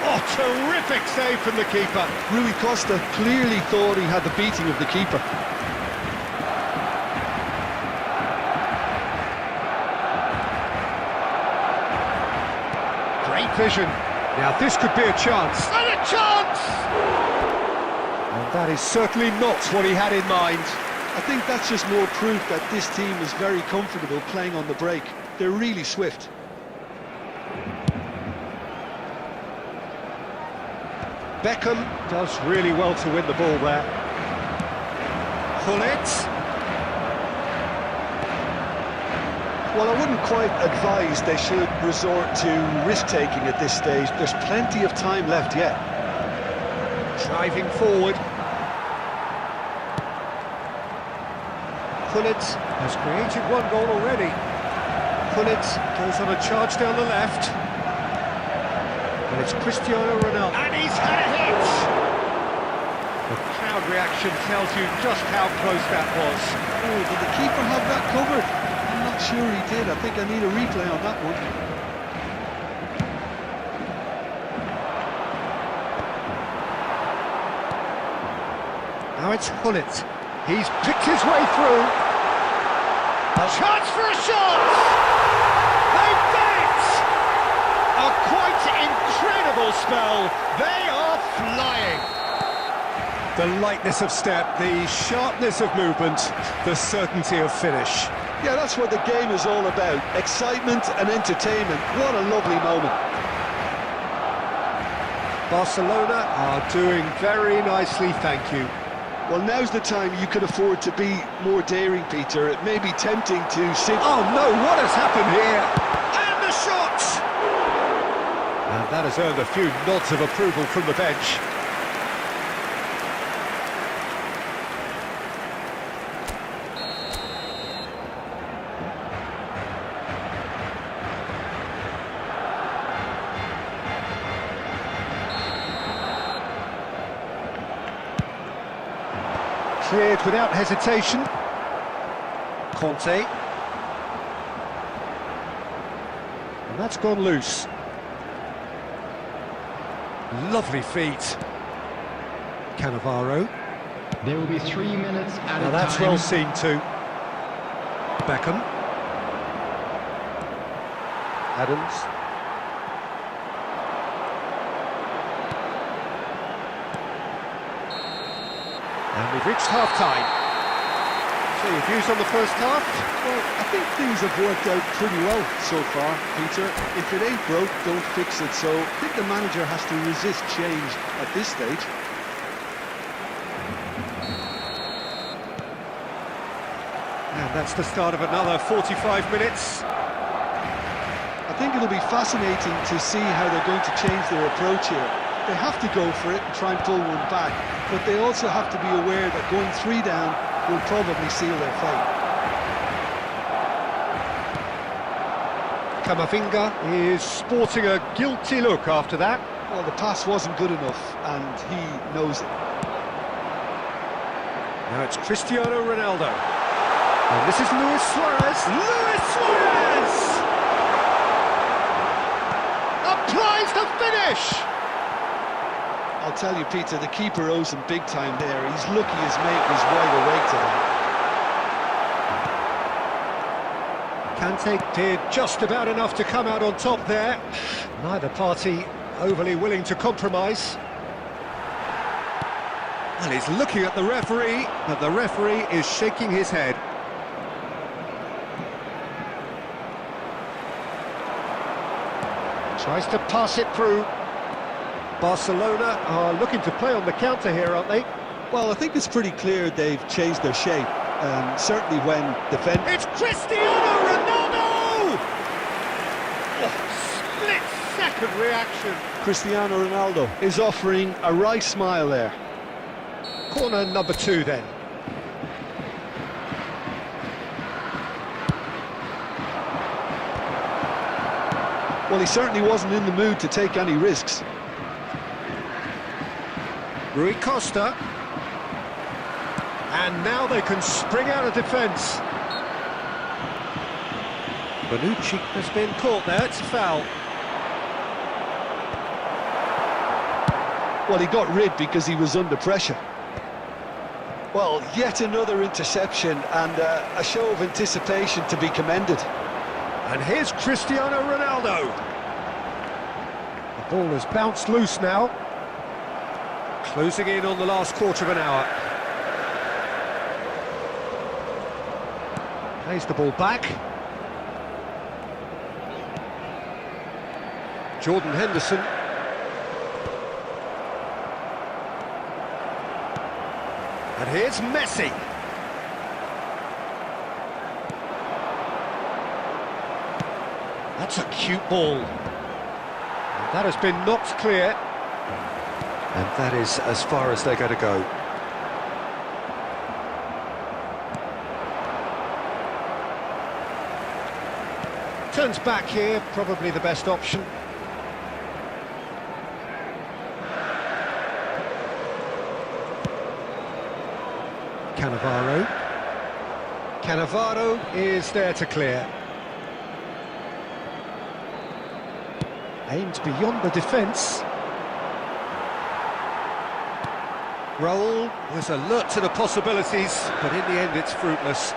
Oh, terrific save from the keeper. Rui Costa clearly thought he had the beating of the keeper. Great vision. Now this could be a chance. And a chance! And that is certainly not what he had in mind. I think that's just more proof that this team is very comfortable playing on the break. They're really swift. Beckham does really well to win the ball there. Gullit. Well, I wouldn't quite advise they should resort to risk-taking at this stage. There's plenty of time left yet. Driving forward. Gullit has created one goal already. Gullit goes on a charge down the left. And it's Cristiano Ronaldo. And he's had a hit! The crowd reaction tells you just how close that was. Oh, did the keeper have that covered? I'm not sure he did. I think I need a replay on that one. Now it's Gullit. He's picked his way through. A chance for a shot! They've done it! A quite incredible spell. They are flying. The lightness of step, the sharpness of movement, the certainty of finish. Yeah, that's what the game is all about. Excitement and entertainment. What a lovely moment. Barcelona are doing very nicely, thank you. Well, now's the time you could afford to be more daring, Peter. It may be tempting to sit... Oh no, what has happened here? And the shot! And that has earned a few nods of approval from the bench. Cleared without hesitation. Conte. And that's gone loose. Lovely feet. Cannavaro. There will be 3 minutes at a Now that's time. well seen too. Beckham. Adams. And we've reached half-time. So your views on the first half? Well, I think things have worked out pretty well so far, Peter. If it ain't broke, don't fix it. So I think the manager has to resist change at this stage. And that's the start of another 45 minutes. I think it'll be fascinating to see how they're going to change their approach here. They have to go for it and try and pull one back, but they also have to be aware that going 3 down will probably seal their fate. Camavinga is sporting a guilty look after that. Well, the pass wasn't good enough, and he knows it. Now it's Cristiano Ronaldo. And this is Luis Suarez. Luis Suarez! Applies the finish! I'll tell you, Peter, the keeper owes him big time there. He's lucky his mate was wide awake today. Kante did just about enough to come out on top there. Neither party overly willing to compromise. And he's looking at the referee, but the referee is shaking his head. Tries to pass it through. Barcelona are looking to play on the counter here, aren't they? Well, I think it's pretty clear they've changed their shape, certainly when defending. It's Cristiano Ronaldo! Oh, split-second reaction. Cristiano Ronaldo is offering a wry smile there. Corner number 2 then. Well, he certainly wasn't in the mood to take any risks. Rui Costa. And now they can spring out of defence. Bonucci has been caught there, it's a foul. Well, he got rid because he was under pressure. Well, yet another interception and a show of anticipation to be commended. And here's Cristiano Ronaldo. The ball has bounced loose now. Closing in on the last quarter of an hour. Plays the ball back. Jordan Henderson. And here's Messi. That's a cute ball. And that has been knocked clear. And that is as far as they're going to go. Turns back here, probably the best option. Cannavaro. Cannavaro is there to clear. Aimed beyond the defence. Raul was alert to the possibilities, but in the end it's fruitless.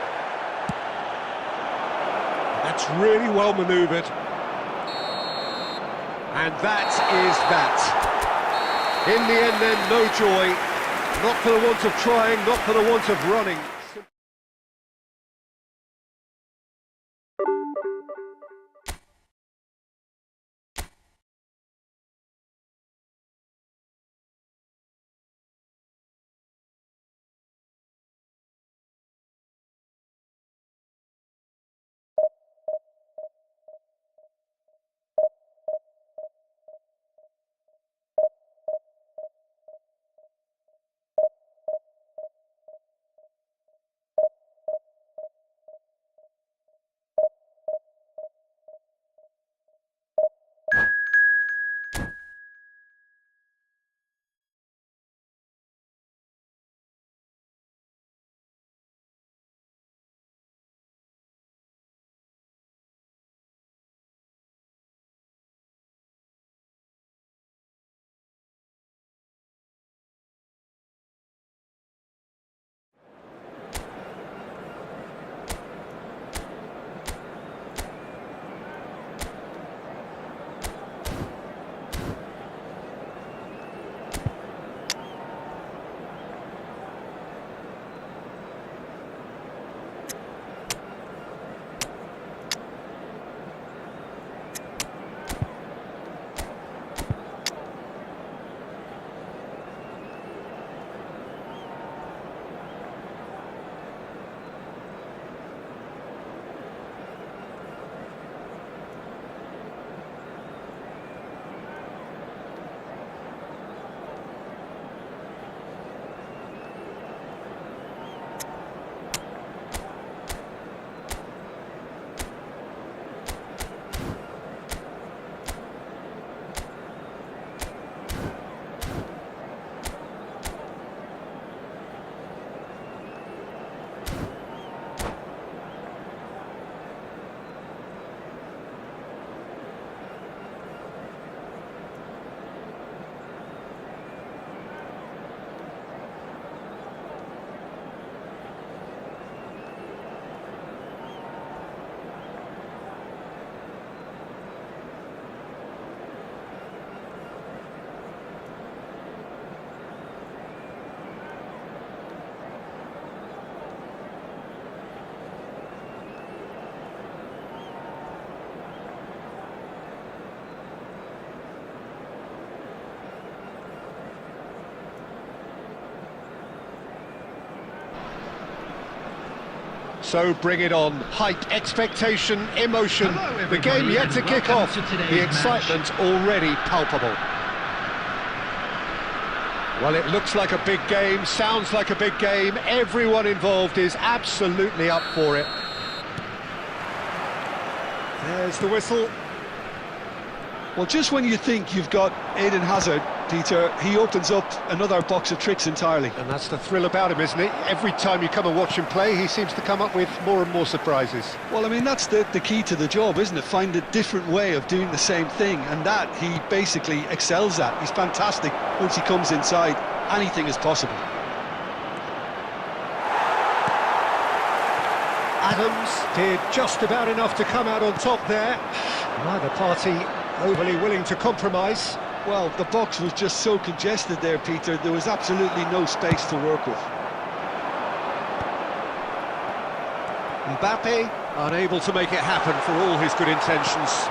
That's really well manoeuvred. And that is that. In the end then, no joy. Not for the want of trying, not for the want of running. So bring it on. Hype, expectation, emotion. Hello, The game everybody, yet to and kick welcome off. to today's The excitement already palpable. Well, it looks like a big game, sounds like a big game. Everyone involved is absolutely up for it. There's the whistle. Well, just when you think you've got Eden Hazard, Peter, he opens up another box of tricks entirely. And that's the thrill about him, isn't it? Every time you come and watch him play, he seems to come up with more and more surprises. Well, I mean, that's the key to the job, isn't it? Find a different way of doing the same thing, and that he basically excels at. He's fantastic. Once he comes inside, anything is possible. Adams did just about enough to come out on top there. Neither party overly willing to compromise. Well, the box was just so congested there, Peter. There was absolutely no space to work with. Mbappe unable to make it happen for all his good intentions.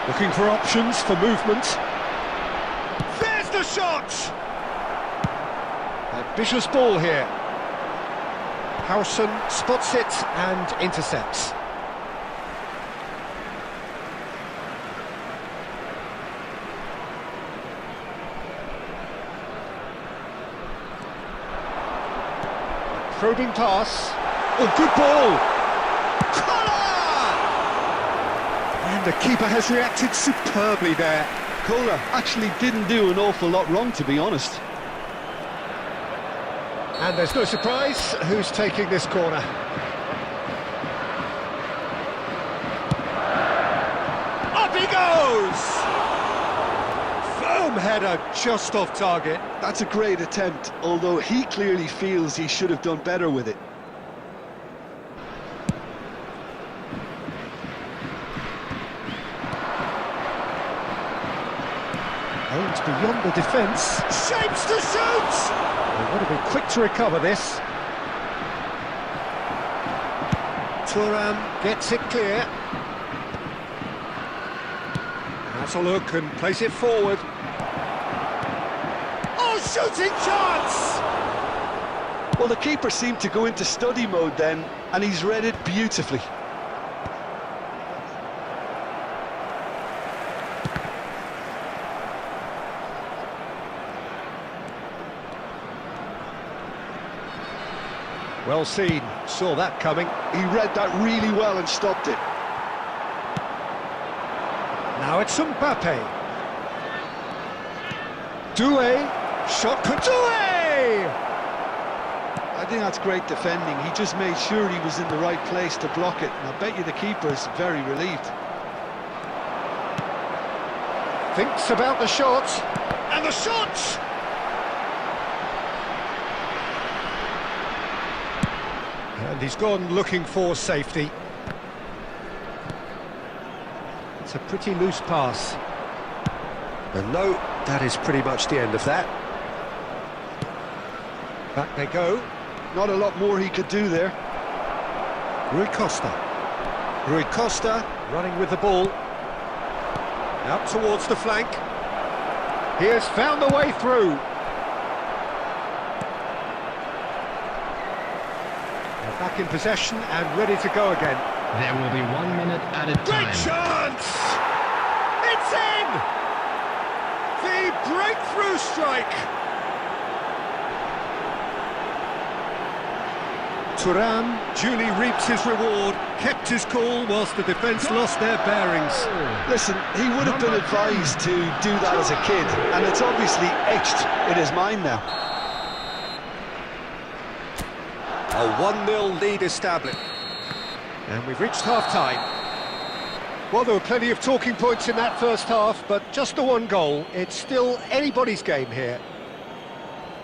Looking for options for movement. There's the shot! Ambitious ball here. Harrison spots it and intercepts. Probing pass. Oh, good ball! Kola! And the keeper has reacted superbly there. Kola actually didn't do an awful lot wrong, to be honest. And there's no surprise who's taking this corner. Up he goes! Firm header just off target. That's a great attempt, although he clearly feels he should have done better with it. Aims beyond the defence. Shapes to shoot! They want to be quick to recover this. Thuram gets it clear. Has a look and place it forward. Oh, shooting chance! Well, the keeper seemed to go into study mode then, and he's read it beautifully. Well seen, saw that coming. He read that really well and stopped it. Now it's Mbappe. Doué, shot for Doué! I think that's great defending. He just made sure he was in the right place to block it, and I bet you the keeper's very relieved. Thinks about the shot, and the shot! And he's gone looking for safety. It's a pretty loose pass. And no, that is pretty much the end of that. Back they go. Not a lot more he could do there. Rui Costa. Rui Costa running with the ball. Out towards the flank. He has found the way through. They're back in possession and ready to go again. There will be 1 minute added time. Great chance! It's in! The breakthrough strike! Thuram duly reaps his reward, kept his cool whilst the defence lost their bearings. Listen, he would have been advised to do that as a kid, and it's obviously etched in his mind now. A 1-0 lead established. And we've reached half-time. Well, there were plenty of talking points in that first half, but just the one goal. It's still anybody's game here.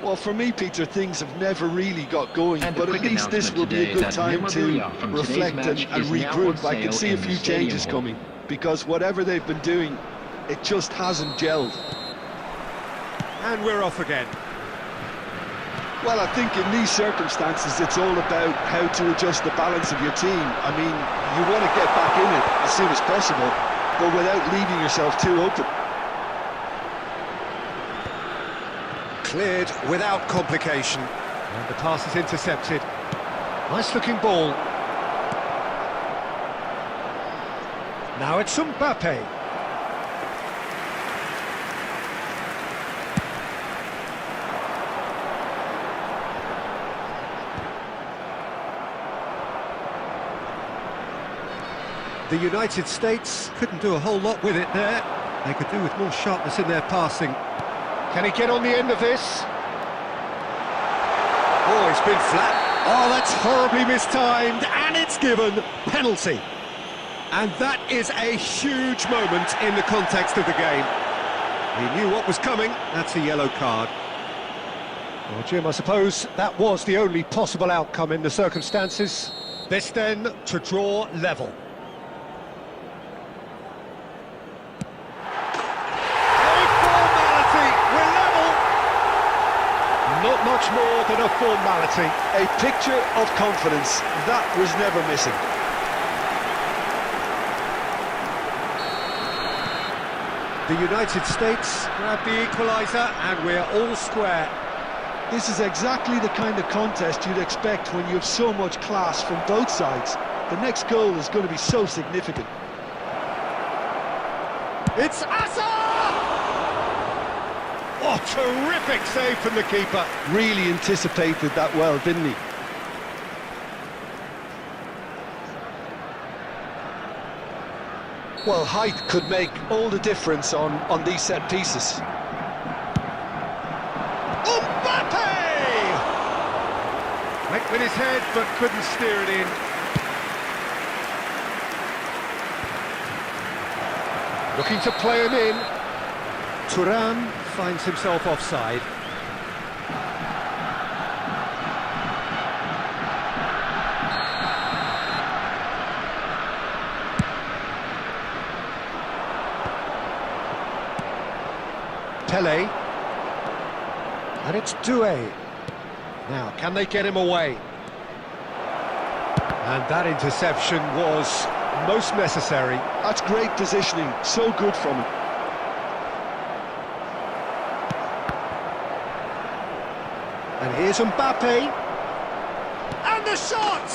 Well, for me, Peter, things have never really got going, but at least this will be a good time to reflect and regroup. I can see a few changes coming, because whatever they've been doing, it just hasn't gelled. And we're off again. Well, I think in these circumstances, it's all about how to adjust the balance of your team. I mean, you want to get back in it as soon as possible, but without leaving yourself too open. Cleared without complication. And the pass is intercepted. Nice looking ball. Now it's Mbappe. The United States couldn't do a whole lot with it there. They could do with more sharpness in their passing. Can he get on the end of this? Oh, it's been flat. Oh, that's horribly mistimed, and it's given penalty. And that is a huge moment in the context of the game. He knew what was coming. That's a yellow card. Well, Jim, I suppose that was the only possible outcome in the circumstances. This then to draw level. Not much more than a formality. A picture of confidence. That was never missing. The United States grab the equaliser and we're all square. This is exactly the kind of contest you'd expect when you have so much class from both sides. The next goal is going to be so significant. It's Asa! Oh, terrific save from the keeper. Really anticipated that well, didn't he? Well, height could make all the difference on these set pieces. Mbappe! Went with his head, but couldn't steer it in. Looking to play him in. Thuram finds himself offside. Pele. And it's Doué. Now, can they get him away? And that interception was most necessary. That's great positioning, so good from him. And here's Mbappe. And the shot!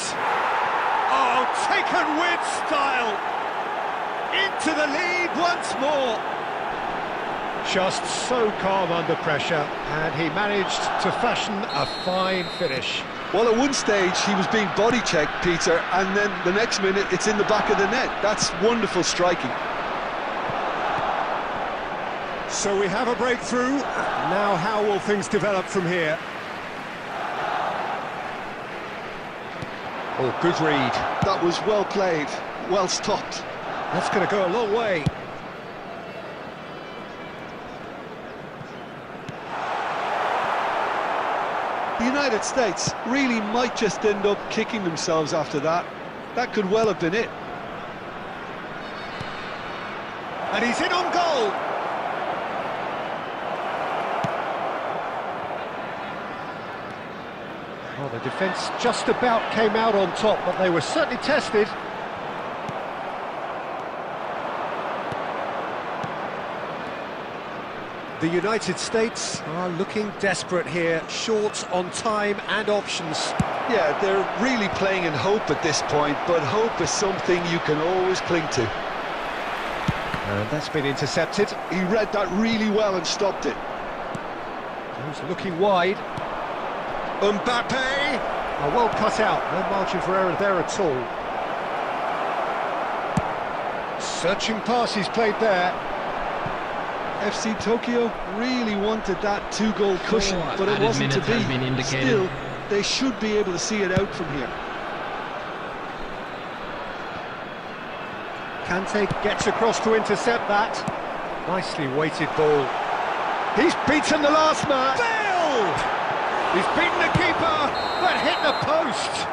Oh, taken with style. Into the lead once more. Just so calm under pressure, and he managed to fashion a fine finish. Well, at one stage he was being body checked, Peter, and then the next minute it's in the back of the net. That's wonderful striking. So we have a breakthrough. Now how will things develop from here? Oh, good read. That was well played, well stopped. That's going to go a long way. The United States really might just end up kicking themselves after that. That could well have been it. And he's in on goal. Well, the defence just about came out on top, but they were certainly tested. The United States are looking desperate here, short on time and options. Yeah, they're really playing in hope at this point, but hope is something you can always cling to. And that's been intercepted. He read that really well and stopped it. He's looking wide. Mbappe! Oh, well cut out, no margin for error there at all. Searching pass he's played there. FC Tokyo really wanted that two-goal cushion, but it wasn't to be. Still, they should be able to see it out from here. Kante gets across to intercept that. Nicely weighted ball. He's beaten the last man. Failed! He's beaten the keeper, but hit the post.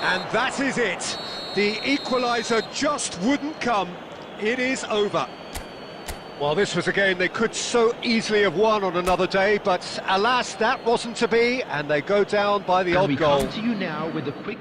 And that is it. The equaliser just wouldn't come. It is over. Well, this was a game they could so easily have won on another day, but alas, that wasn't to be, and they go down by the odd goal. We come to you now with a quick...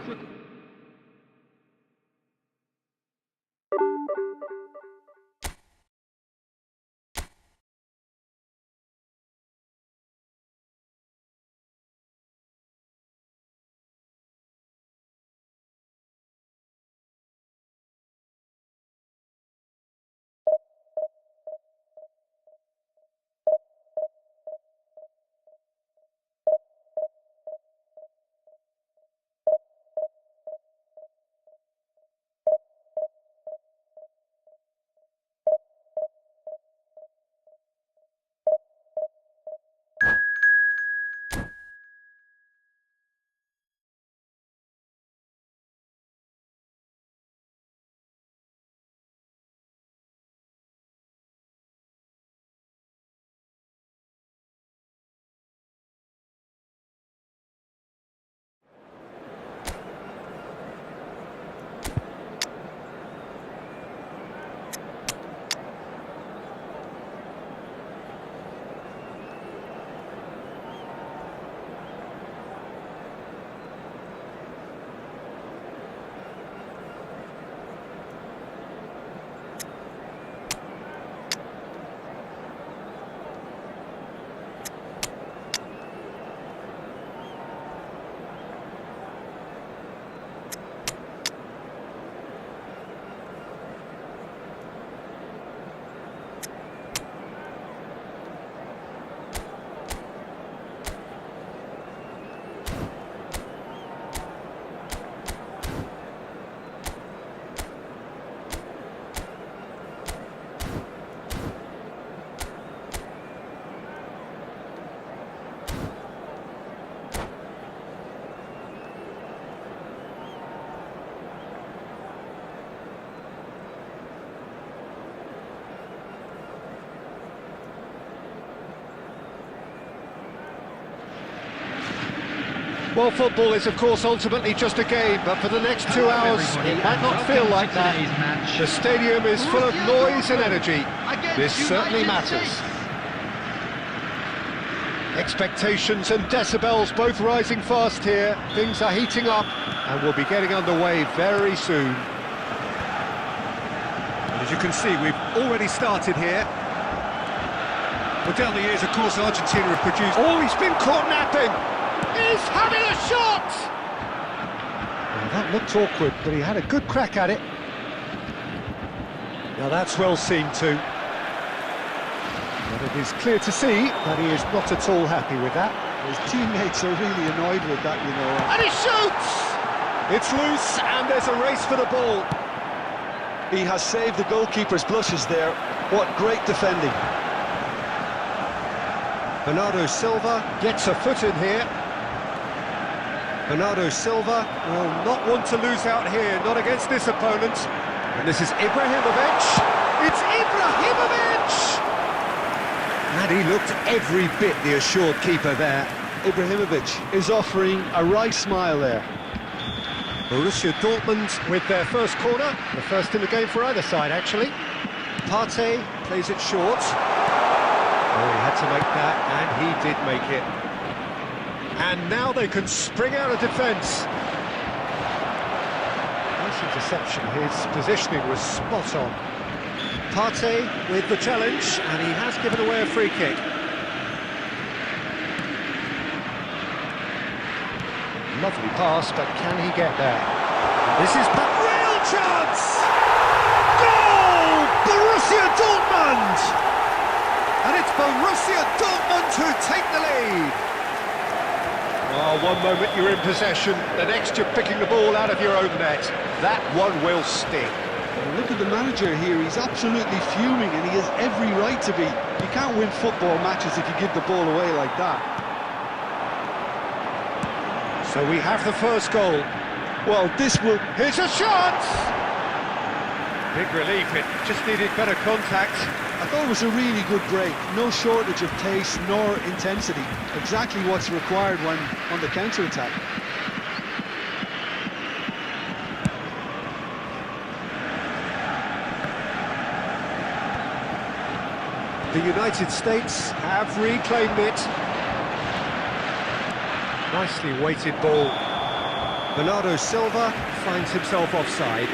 Well, football is, of course, ultimately just a game, but for the next 2 hours, it might not feel like that. The stadium is full of noise and energy. This certainly matters. Expectations and decibels both rising fast here. Things are heating up, and we'll be getting underway very soon. As you can see, we've already started here. Well, down the years, of course, Argentina have produced... Oh, he's been caught napping! He's having a shot! Well, that looked awkward, but he had a good crack at it. Now that's well seen too. But it is clear to see that he is not at all happy with that. His teammates are really annoyed with that, you know. And he shoots! It's loose, and there's a race for the ball. He has saved the goalkeeper's blushes there. What great defending. Bernardo Silva gets a foot in here. Bernardo Silva will not want to lose out here, not against this opponent. And this is Ibrahimovic. It's Ibrahimovic! And he looked every bit the assured keeper there. Ibrahimovic is offering a right smile there. Borussia Dortmund with their first corner, the first in the game for either side, actually. Partey plays it short. Oh, he had to make that, and he did make it. And now they can spring out of defence. Nice interception, his positioning was spot on. Partey with the challenge, and he has given away a free kick. Lovely pass, but can he get there? This is a real chance! Goal! Borussia Dortmund! And it's Borussia Dortmund who take the lead. Oh, one moment you're in possession, the next you're picking the ball out of your own net. That one will sting. Look at the manager here, he's absolutely fuming and he has every right to be. You can't win football matches if you give the ball away like that. So we have the first goal. Well, this will... Here's a shot! Big relief, it just needed better contact. I thought it was a really good break. No shortage of pace nor intensity. Exactly what's required when on the counter-attack. The United States have reclaimed it. Nicely weighted ball. Bernardo Silva finds himself offside.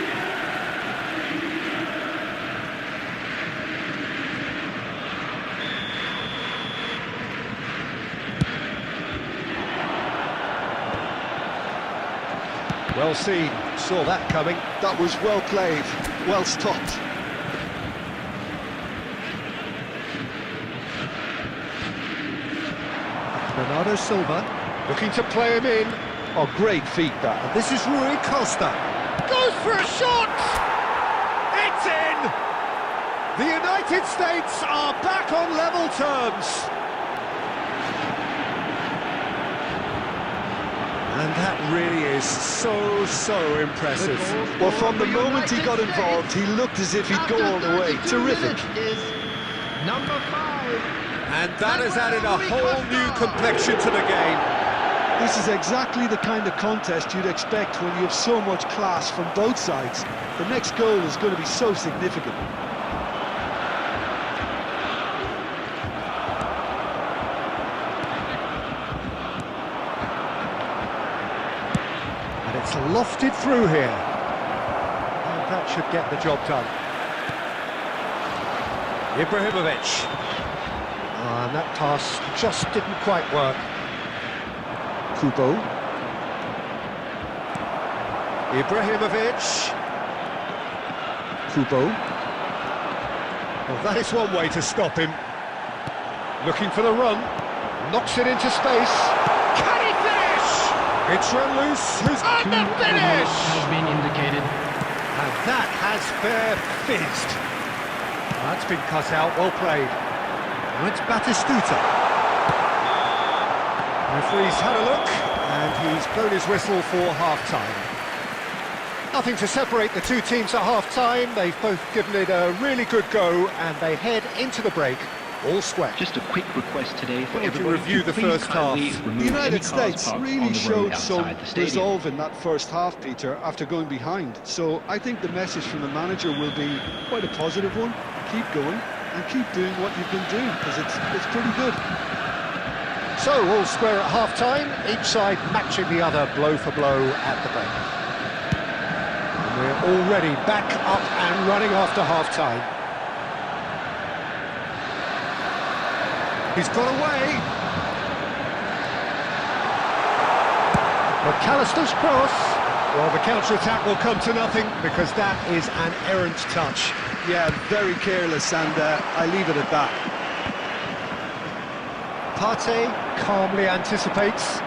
Well seen, saw that coming. That was well played, well stopped. Bernardo Silva looking to play him in. Oh, great feat that. And this is Rui Costa. Goes for a shot! It's in! The United States are back on level terms. And that really is so impressive. Well, from the moment he got involved, he looked as if he'd go all the way. Terrific. Number 5. And that has added a whole new complexion to the game. This is exactly the kind of contest you'd expect when you have so much class from both sides. The next goal is going to be so significant. And it's lofted through here. And that should get the job done. Ibrahimovic. And that pass just didn't quite work. Kubo. Ibrahimovic. Kubo. Well, that is one way to stop him. Looking for the run. Knocks it into space. Can he finish? It's run loose. Who's on the finish? Has been indicated. And that has fair fizzed. That's been cut out. Well played. Now it's Batistuta. Referee's had a look, and he's blown his whistle for half-time. Nothing to separate the two teams at half-time. They've both given it a really good go, and they head into the break All square. Just a quick request today for What would you everybody review to the please first half? kindly The remove any United cars States parked on really the road showed some outside the stadium. resolve in that first half, Peter, after going behind. So I think the message from the manager will be quite a positive one. Keep going and keep doing what you've been doing, because it's pretty good. So, all square at half-time, each side matching the other blow for blow at the break. And we're already back up and running after half-time. He's got away. McAllister's cross. Well, the counter-attack will come to nothing because that is an errant touch. Yeah, very careless, and I leave it at that. Partey calmly anticipates.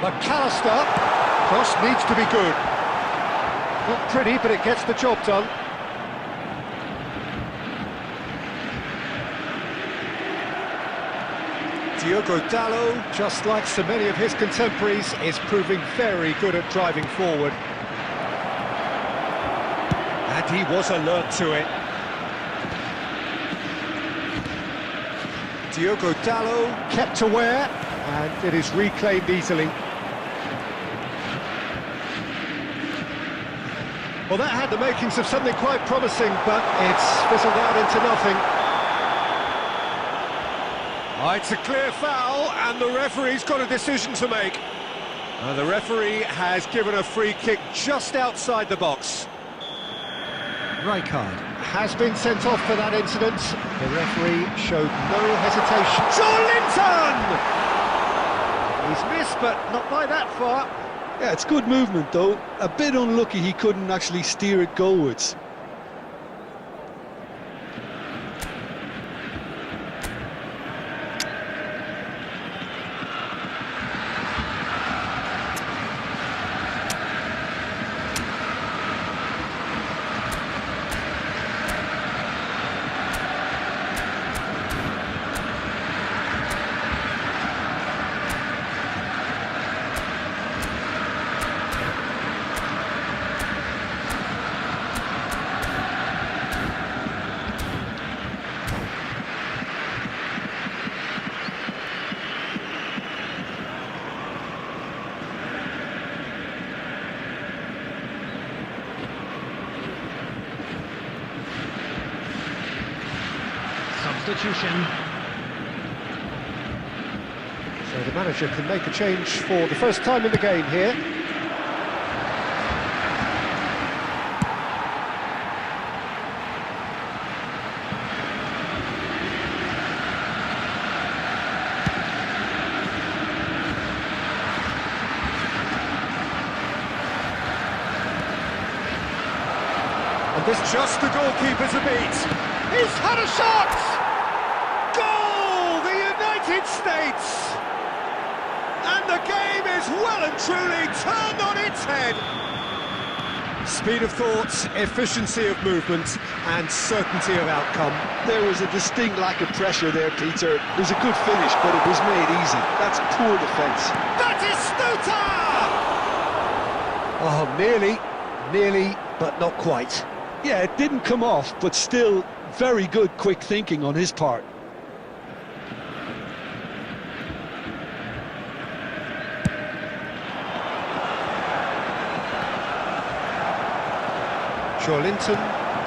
McAllister. Cross needs to be good. Not pretty, but it gets the job done. Diogo Dalot, just like so many of his contemporaries, is proving very good at driving forward. And he was alert to it. Diogo Dalot kept aware, and it is reclaimed easily. Well, that had the makings of something quite promising, but it's fizzled out into nothing. It's a clear foul, and the referee's got a decision to make. The referee has given a free kick just outside the box. Rijkaard has been sent off for that incident. The referee showed no hesitation. Linton! He's missed, but not by that far. Yeah, it's good movement, though. A bit unlucky he couldn't actually steer it goalwards. Substitution. So the manager can make a change for the first time in the game here. And this just the goalkeeper's a beat. He's had a shot! Goal! The United States! And the game is well and truly turned on its head. Speed of thought, efficiency of movement, and certainty of outcome. There was a distinct lack of pressure there, Peter. It was a good finish, but it was made easy. That's poor defence. That is Stuta! Oh, nearly, but not quite. Yeah, it didn't come off, but still very good quick thinking on his part. Linton,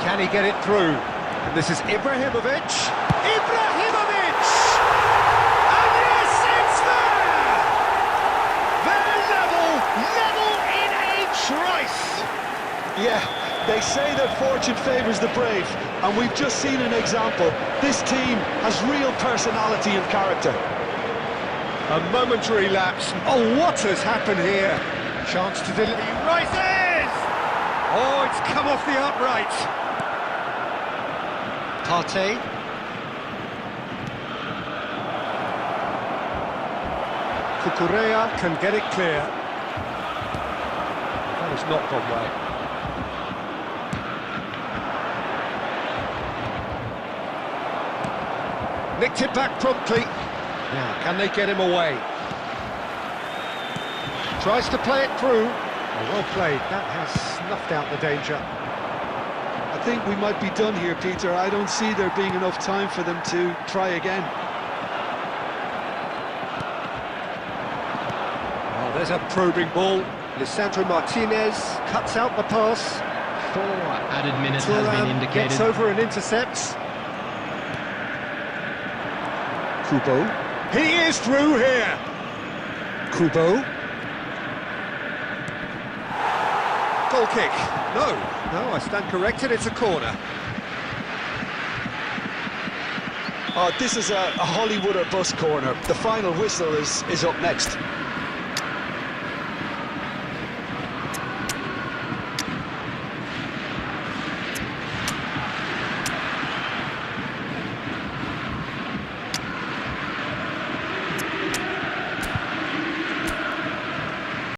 can he get it through? And this is Ibrahimovic. Ibrahimovic! And yes, it's there! They're level in a trice! Yeah, they say that fortune favours the brave, and we've just seen an example. This team has real personality and character. A momentary lapse. Oh, what has happened here? Chance to deliver. He rises! Oh, it's come off the upright. Partey. Cucurella can get it clear. That has not gone well. Nicked it back promptly. Now, can they get him away? Tries to play it through. Oh, well played. That has snuffed out the danger. I think we might be done here, Peter. I don't see there being enough time for them to try again. Oh, there's a probing ball. Lisandro Martinez cuts out the pass. 4 added minutes has been Thuram indicated. gets over and intercepts. Kubo. He is through here. Kubo. Goal kick. No, I stand corrected, it's a corner. Oh, this is a Hollywood or bus corner. The final whistle is up next.